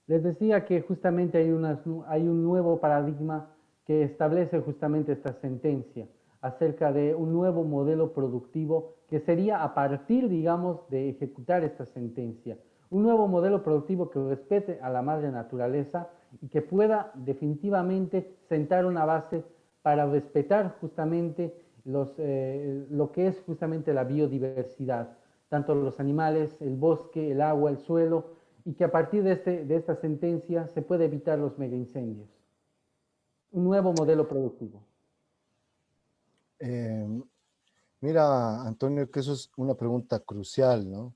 Les decía que justamente hay un nuevo paradigma que establece justamente esta sentencia acerca de un nuevo modelo productivo que sería a partir, digamos, de ejecutar esta sentencia. Un nuevo modelo productivo que respete a la madre naturaleza y que pueda definitivamente sentar una base para respetar justamente lo que es justamente la biodiversidad, tanto los animales, el bosque, el agua, el suelo, y que a partir de esta sentencia se puede evitar los megaincendios. Un nuevo modelo productivo. Mira, Antonio, que eso es una pregunta crucial, ¿no?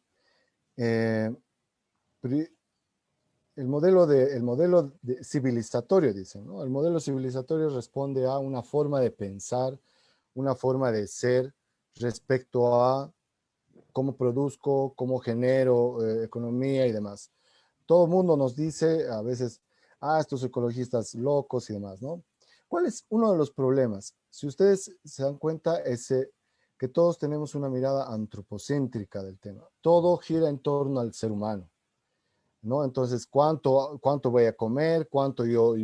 El modelo civilizatorio, dicen, ¿no? El modelo civilizatorio responde a una forma de pensar, una forma de ser respecto a cómo produzco, cómo genero economía y demás. Todo el mundo nos dice a veces, estos ecologistas locos y demás, ¿no? ¿Cuál es uno de los problemas? Si ustedes se dan cuenta, es que todos tenemos una mirada antropocéntrica del tema. Todo gira en torno al ser humano, ¿no? Entonces, ¿cuánto voy a comer? ¿Cuánto yo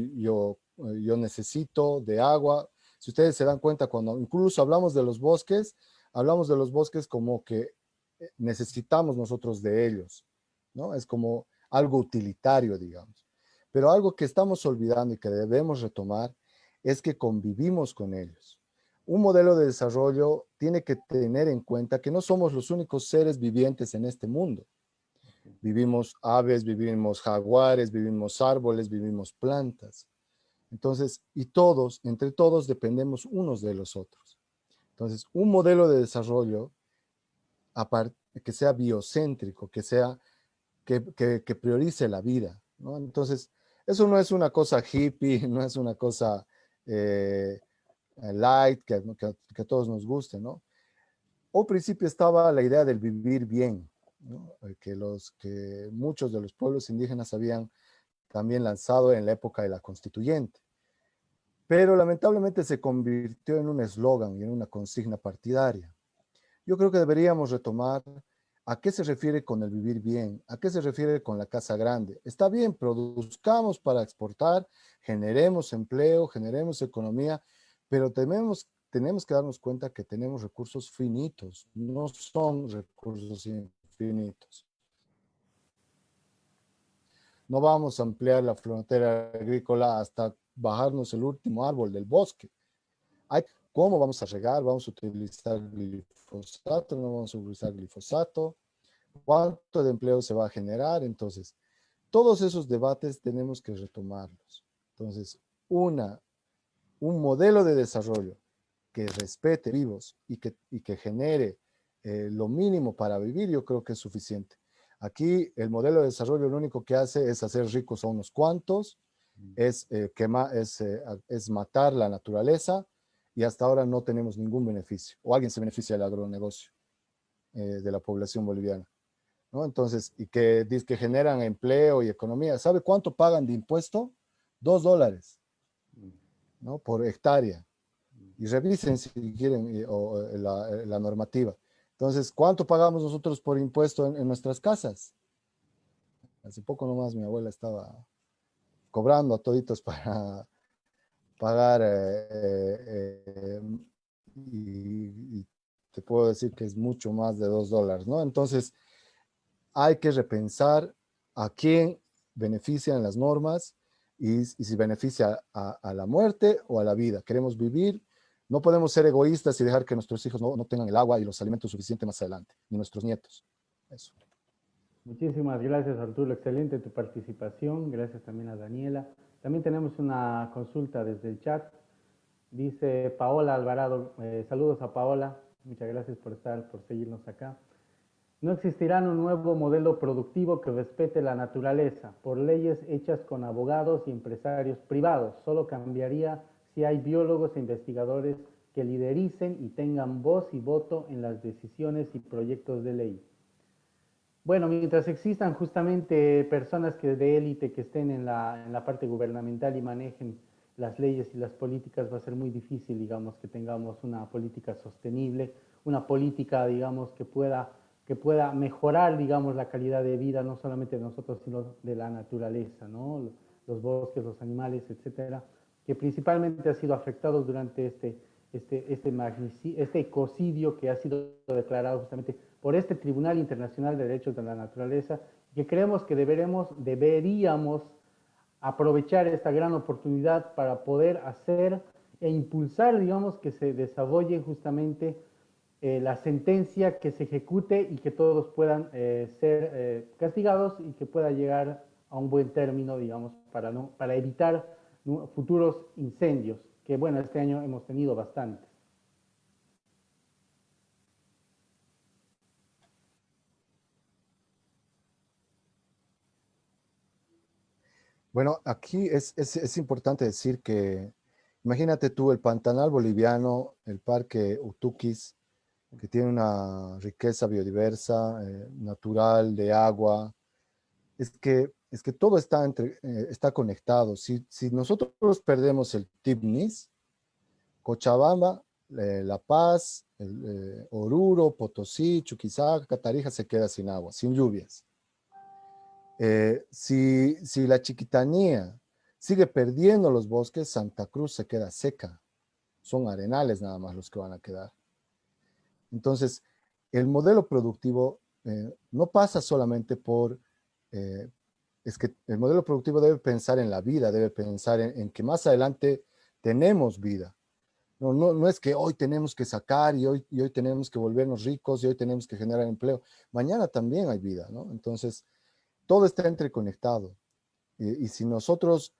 necesito de agua? Si ustedes se dan cuenta, cuando incluso hablamos de los bosques como que necesitamos nosotros de ellos, ¿no? Es como algo utilitario, digamos. Pero algo que estamos olvidando y que debemos retomar es que convivimos con ellos. Un modelo de desarrollo tiene que tener en cuenta que no somos los únicos seres vivientes en este mundo. Vivimos aves, vivimos jaguares, vivimos árboles, vivimos plantas. Entonces, y entre todos dependemos unos de los otros. Entonces, un modelo de desarrollo que sea biocéntrico, que priorice la vida, ¿no? Entonces, eso no es una cosa hippie, no es una cosa light, que a todos nos guste, ¿no? Al principio estaba la idea del vivir bien, ¿no? Que muchos de los pueblos indígenas habían también lanzado en la época de la Constituyente. Pero lamentablemente se convirtió en un eslogan y en una consigna partidaria. Yo creo que deberíamos retomar a qué se refiere con el vivir bien, a qué se refiere con la casa grande. Está bien, produzcamos para exportar, generemos empleo, generemos economía, pero tenemos que darnos cuenta que tenemos recursos finitos, no son recursos infinitos. No vamos a ampliar la frontera agrícola hasta bajarnos el último árbol del bosque. ¿Cómo vamos a regar? ¿Vamos a utilizar glifosato? ¿No vamos a utilizar glifosato? ¿Cuánto de empleo se va a generar? Entonces, todos esos debates tenemos que retomarlos. Entonces, un modelo de desarrollo que respete vivos y que genere lo mínimo para vivir, yo creo que es suficiente. Aquí el modelo de desarrollo lo único que hace es hacer ricos a unos cuantos, es matar la naturaleza, y hasta ahora no tenemos ningún beneficio, o alguien se beneficia del agronegocio de la población boliviana, ¿no? Entonces, y que generan empleo y economía. ¿Sabe cuánto pagan de impuesto? $2, ¿no? Por hectárea. Y revisen si quieren la normativa. Entonces, ¿cuánto pagamos nosotros por impuesto en nuestras casas? Hace poco nomás mi abuela estaba cobrando a toditos para pagar y te puedo decir que es mucho más de $2, ¿no? Entonces, hay que repensar a quién benefician las normas y si beneficia a la muerte o a la vida. Queremos vivir, no podemos ser egoístas y dejar que nuestros hijos no tengan el agua y los alimentos suficientes más adelante, ni nuestros nietos. Eso. Muchísimas gracias, Arturo. Excelente tu participación. Gracias también a Daniela. También tenemos una consulta desde el chat. Dice Paola Alvarado, saludos a Paola. Muchas gracias por seguirnos acá. No existirá un nuevo modelo productivo que respete la naturaleza por leyes hechas con abogados y empresarios privados. Solo cambiaría si hay biólogos e investigadores que lidericen y tengan voz y voto en las decisiones y proyectos de ley. Bueno, mientras existan justamente personas de élite que estén en la parte gubernamental y manejen las leyes y las políticas, va a ser muy difícil, digamos, que tengamos una política sostenible, una política, digamos, que pueda mejorar, digamos, la calidad de vida, no solamente de nosotros, sino de la naturaleza, ¿no? Los bosques, los animales, etcétera, que principalmente ha sido afectados durante este ecocidio que ha sido declarado justamente por este Tribunal Internacional de Derechos de la Naturaleza, que creemos que deberíamos aprovechar esta gran oportunidad para poder hacer e impulsar, digamos, que se desarrolle justamente la sentencia, que se ejecute y que todos puedan ser castigados y que pueda llegar a un buen término, digamos, para evitar futuros incendios, que bueno, este año hemos tenido bastantes. Bueno, aquí es importante decir que, imagínate tú el Pantanal boliviano, el Parque Utuquis, que tiene una riqueza biodiversa, natural, de agua. Es que todo está conectado. Si nosotros perdemos el Tibnis, Cochabamba, La Paz, Oruro, Potosí, Chuquisaca, Catarija se queda sin agua, sin lluvias. Si la Chiquitanía sigue perdiendo los bosques, Santa Cruz se queda seca. Son arenales nada más los que van a quedar. Entonces, el modelo productivo no pasa solamente es que el modelo productivo debe pensar en la vida, debe pensar en que más adelante tenemos vida. No es que hoy tenemos que sacar y hoy tenemos que volvernos ricos y hoy tenemos que generar empleo. Mañana también hay vida, ¿no? Entonces, todo está interconectado. Y si nosotros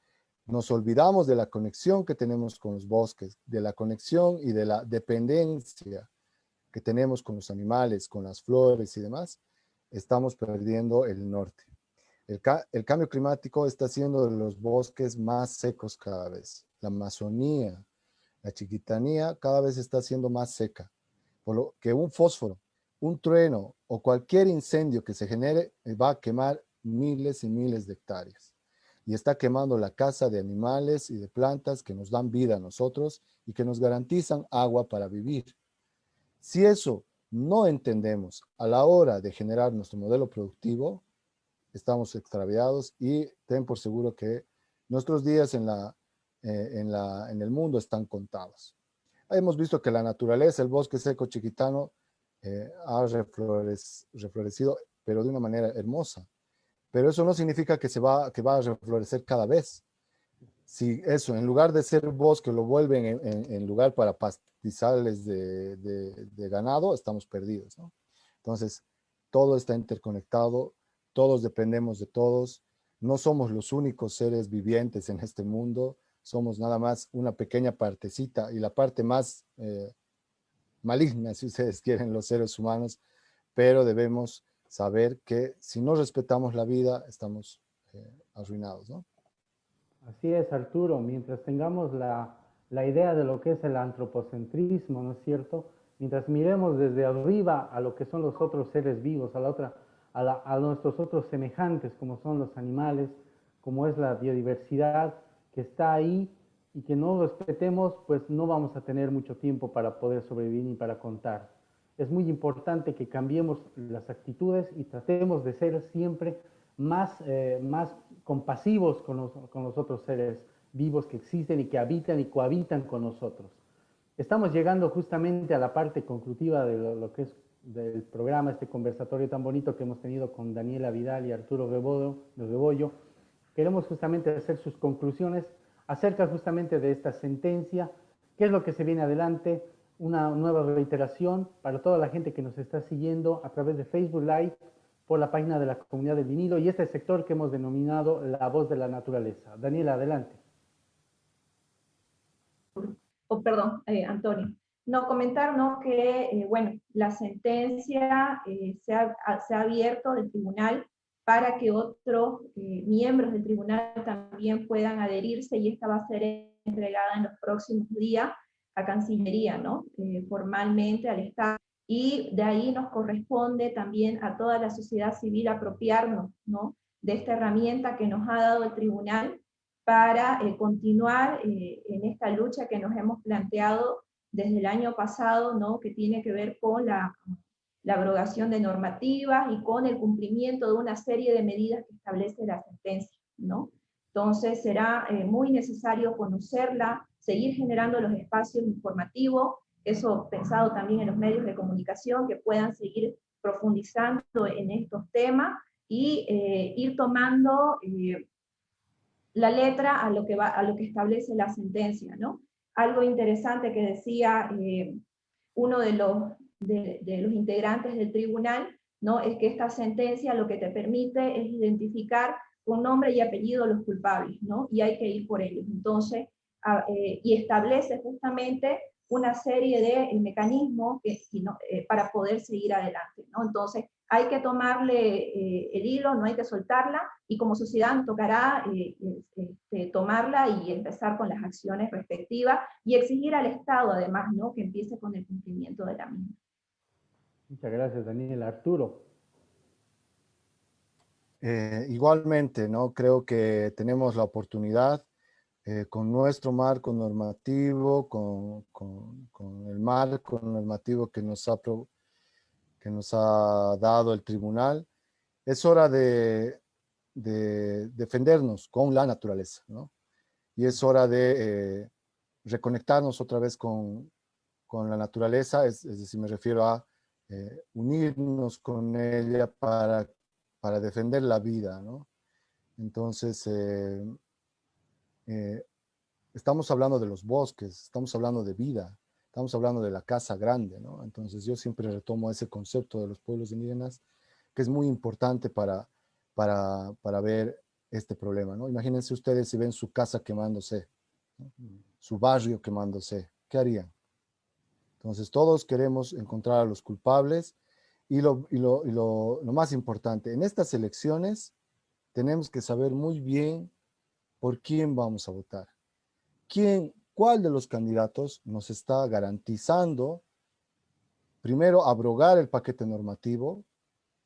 nos olvidamos de la conexión que tenemos con los bosques, de la conexión y de la dependencia que tenemos con los animales, con las flores y demás, estamos perdiendo el norte. El cambio climático está haciendo de los bosques más secos cada vez. La Amazonía, la Chiquitanía cada vez está siendo más seca. Por lo que un fósforo, un trueno o cualquier incendio que se genere va a quemar miles y miles de hectáreas. Y está quemando la casa de animales y de plantas que nos dan vida a nosotros y que nos garantizan agua para vivir. Si eso no entendemos a la hora de generar nuestro modelo productivo, estamos extraviados y ten por seguro que nuestros días en el mundo están contados. Hemos visto que la naturaleza, el bosque seco chiquitano, ha reflorecido, pero de una manera hermosa. Pero eso no significa que va a reflorecer cada vez. Si eso, en lugar de ser bosque, lo vuelven en lugar para pastizales de ganado, estamos perdidos, ¿no? Entonces, todo está interconectado, todos dependemos de todos, no somos los únicos seres vivientes en este mundo, somos nada más una pequeña partecita y la parte más maligna, si ustedes quieren, los seres humanos, pero debemos saber que si no respetamos la vida, estamos arruinados, ¿no? Así es, Arturo, mientras tengamos la idea de lo que es el antropocentrismo, ¿no es cierto? Mientras miremos desde arriba a lo que son los otros seres vivos, a nuestros otros semejantes, como son los animales, como es la biodiversidad que está ahí, y que no respetemos, pues no vamos a tener mucho tiempo para poder sobrevivir ni para contar. Es muy importante que cambiemos las actitudes y tratemos de ser siempre más compasivos con los otros seres vivos que existen y que habitan y cohabitan con nosotros. Estamos llegando justamente a la parte conclusiva de lo que es del programa, este conversatorio tan bonito que hemos tenido con Daniela Vidal y Arturo Rebollo. Queremos justamente hacer sus conclusiones acerca justamente de esta sentencia, qué es lo que se viene adelante, una nueva reiteración para toda la gente que nos está siguiendo a través de Facebook Live, por la página de la Comunidad del Vinilo y este sector que hemos denominado La Voz de la Naturaleza. Daniela, adelante. Perdón, Antonio. No, comentar, ¿no?, que, bueno, la sentencia se ha abierto del tribunal para que otros miembros del tribunal también puedan adherirse, y esta va a ser entregada en los próximos días a Cancillería, ¿no?, formalmente al Estado, y de ahí nos corresponde también a toda la sociedad civil apropiarnos, ¿no?, de esta herramienta que nos ha dado el tribunal para continuar en esta lucha que nos hemos planteado desde el año pasado, ¿no?, que tiene que ver con la abrogación de normativas y con el cumplimiento de una serie de medidas que establece la sentencia, ¿no? Entonces será muy necesario conocerla, seguir generando los espacios informativos, eso pensado también en los medios de comunicación que puedan seguir profundizando en estos temas y ir tomando la letra a lo que establece la sentencia, ¿no? Algo interesante que decía uno de los integrantes del tribunal, ¿no?, es que esta sentencia lo que te permite es identificar con nombre y apellido los culpables, ¿no?, y hay que ir por ellos. Entonces, y establece justamente una serie de mecanismos para poder seguir adelante, ¿no? Entonces, hay que tomarle el hilo, no hay que soltarla, y como sociedad nos tocará tomarla y empezar con las acciones respectivas, y exigir al Estado, además, ¿no?, que empiece con el cumplimiento de la misma. Muchas gracias, Daniel. Arturo. Igualmente, ¿no? Creo que tenemos la oportunidad con nuestro marco normativo, con el marco normativo que nos ha dado el tribunal. Es hora de defendernos con la naturaleza, ¿no? Y es hora de reconectarnos otra vez con la naturaleza, es decir, me refiero a unirnos con ella para defender la vida, ¿no? Entonces, estamos hablando de los bosques, estamos hablando de vida, estamos hablando de la casa grande, ¿no? Entonces yo siempre retomo ese concepto de los pueblos indígenas, que es muy importante para ver este problema, ¿no? Imagínense ustedes si ven su casa quemándose, ¿no?, su barrio quemándose, ¿qué harían? Entonces todos queremos encontrar a los culpables, y lo más importante, en estas elecciones tenemos que saber muy bien por quién vamos a votar. ¿Cuál de los candidatos nos está garantizando, primero, abrogar el paquete normativo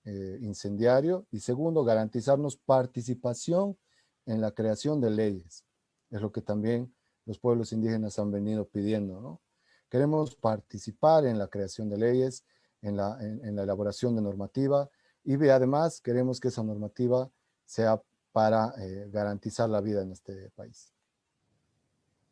incendiario, y segundo, garantizarnos participación en la creación de leyes? Es lo que también los pueblos indígenas han venido pidiendo, ¿no? Queremos participar en la creación de leyes, en la elaboración de normativa, y además queremos que esa normativa sea para garantizar la vida en este país.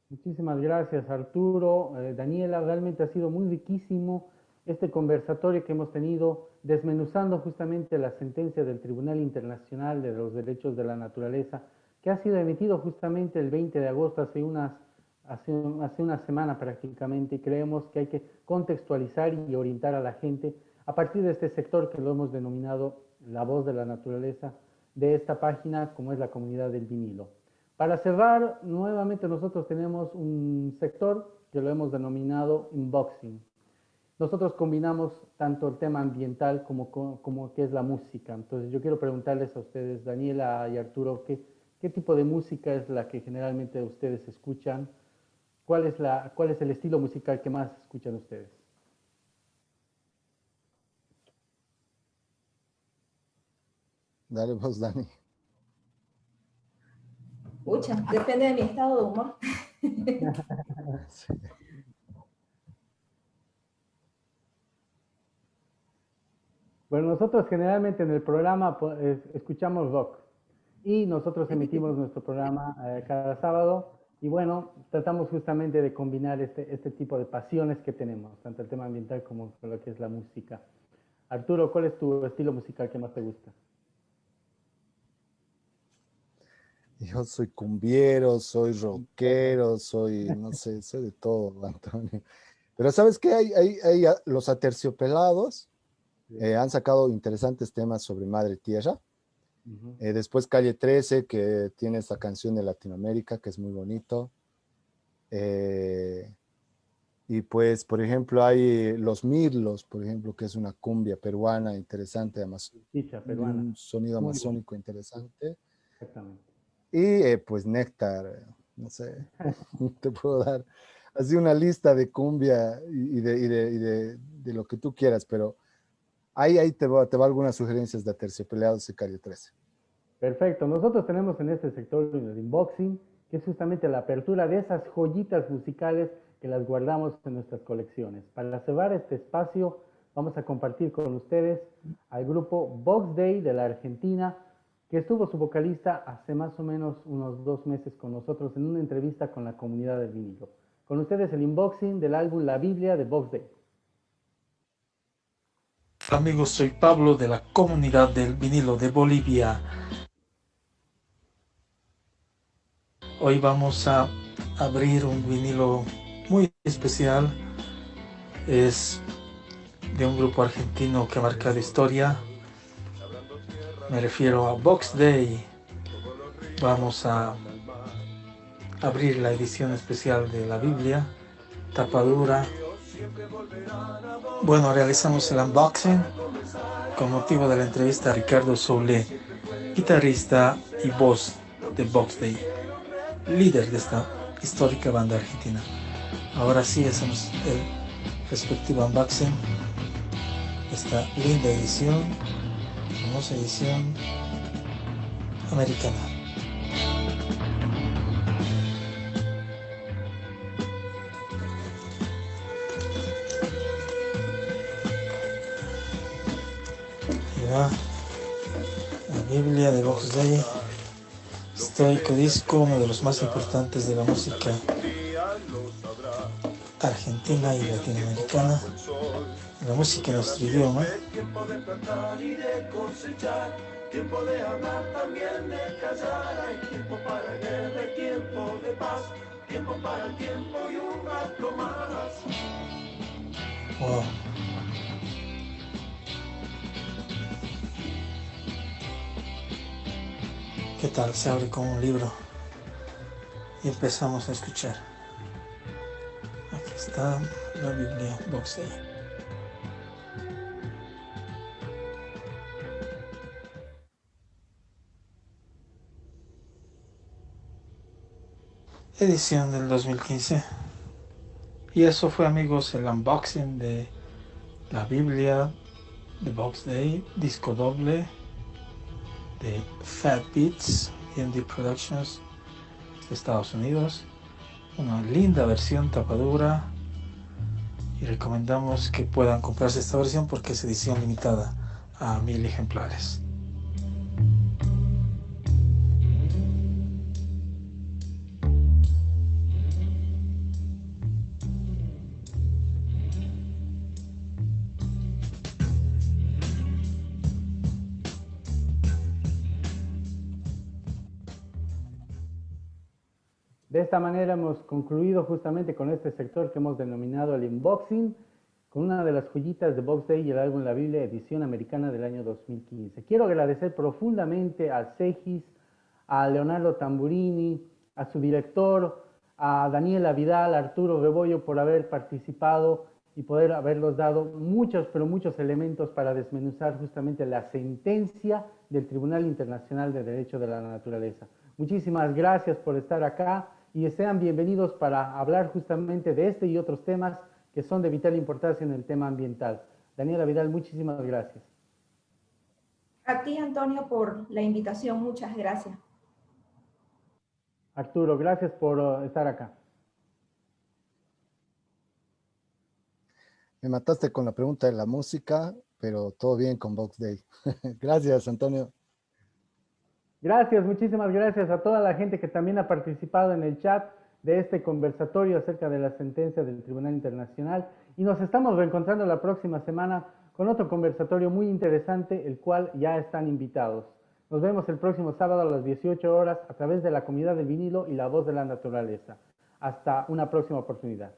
Muchísimas gracias, Arturo. Daniela, realmente ha sido muy riquísimo este conversatorio que hemos tenido desmenuzando justamente la sentencia del Tribunal Internacional de los Derechos de la Naturaleza, que ha sido emitido justamente el 20 de agosto, hace una semana prácticamente, y creemos que hay que contextualizar y orientar a la gente a partir de este sector que lo hemos denominado La Voz de la Naturaleza, de esta página como es la Comunidad del Vinilo. Para cerrar, nuevamente nosotros tenemos un sector que lo hemos denominado Unboxing. Nosotros combinamos tanto el tema ambiental como que es la música. Entonces yo quiero preguntarles a ustedes, Daniela y Arturo, ¿qué tipo de música es la que generalmente ustedes escuchan? ¿Cuál es el estilo musical que más escuchan ustedes? Dale vos, Dani. Pucha, depende de mi estado de humor. Sí. Bueno, nosotros generalmente en el programa escuchamos rock y nosotros emitimos nuestro programa cada sábado y bueno, tratamos justamente de combinar este tipo de pasiones que tenemos, tanto el tema ambiental como lo que es la música. Arturo, ¿cuál es tu estilo musical que más te gusta? Yo soy cumbiero, soy rockero, soy, no sé, soy de todo, Antonio. Pero ¿sabes qué? Los Aterciopelados han sacado interesantes temas sobre Madre Tierra. Después Calle 13, que tiene esta canción de Latinoamérica, que es muy bonito. Y pues, por ejemplo, hay Los Mirlos, por ejemplo, que es una cumbia peruana interesante, además, peruana. un sonido Muy amazónico interesante. Exactamente. Y pues Néctar, no sé, te puedo dar así una lista de cumbia de lo que tú quieras, pero ahí te va algunas sugerencias de Aterciopelados y Calle 13. Perfecto. Nosotros tenemos en este sector el unboxing, que es justamente la apertura de esas joyitas musicales que las guardamos en nuestras colecciones. Para cerrar este espacio, vamos a compartir con ustedes al grupo Box Day de la Argentina, que estuvo su vocalista hace más o menos unos 2 meses con nosotros en una entrevista con la comunidad del vinilo. Con ustedes el unboxing del álbum La Biblia de Box Day. Amigos, soy Pablo de la comunidad del vinilo de Bolivia. Hoy vamos a abrir un vinilo muy especial. Es de un grupo argentino que ha marcado historia. Me refiero a Box Day. Vamos a abrir la edición especial de la Biblia, tapadura. Bueno, realizamos el unboxing con motivo de la entrevista a Ricardo Soule, guitarrista y voz de Box Day, líder de esta histórica banda argentina. Ahora sí hacemos el respectivo unboxing. Esta linda edición, famosa edición americana. La Biblia de Box Day, histórico disco, uno de los más importantes de la música argentina y latinoamericana, la música en nuestro idioma. Tiempo de hablar, también de callar, hay tiempo para guerra, hay tiempo de paz, tiempo para el tiempo y un rato más. Wow. ¿Qué tal? Se abre como un libro y empezamos a escuchar. Aquí está la Biblia Box Day. Edición del 2015. Y eso fue, amigos, el unboxing de la Biblia de Box Day, disco doble de Fat Beats D&D Productions de Estados Unidos. Una linda versión tapadura y recomendamos que puedan comprarse esta versión porque es edición limitada a 1000 ejemplares. De esta manera hemos concluido justamente con este sector que hemos denominado el unboxing, con una de las joyitas de Box Day y el álbum La Biblia, edición americana del año 2015. Quiero agradecer profundamente a Segis, a Leonardo Tamburini, a su director, a Daniela Vidal, a Arturo Rebollo por haber participado y poder haberlos dado muchos, pero muchos elementos para desmenuzar justamente la sentencia del Tribunal Internacional de Derecho de la Naturaleza. Muchísimas gracias por estar acá y sean bienvenidos para hablar justamente de este y otros temas que son de vital importancia en el tema ambiental. Daniela Vidal, muchísimas gracias. A ti, Antonio, por la invitación. Muchas gracias. Arturo, gracias por estar acá. Me mataste con la pregunta de la música, pero todo bien con Box Day. Gracias, Antonio. Gracias, muchísimas gracias a toda la gente que también ha participado en el chat de este conversatorio acerca de la sentencia del Tribunal Internacional. Y nos estamos reencontrando la próxima semana con otro conversatorio muy interesante, el cual ya están invitados. Nos vemos el próximo sábado a las 18 horas a través de la Comunidad del Vinilo y La Voz de la Naturaleza. Hasta una próxima oportunidad.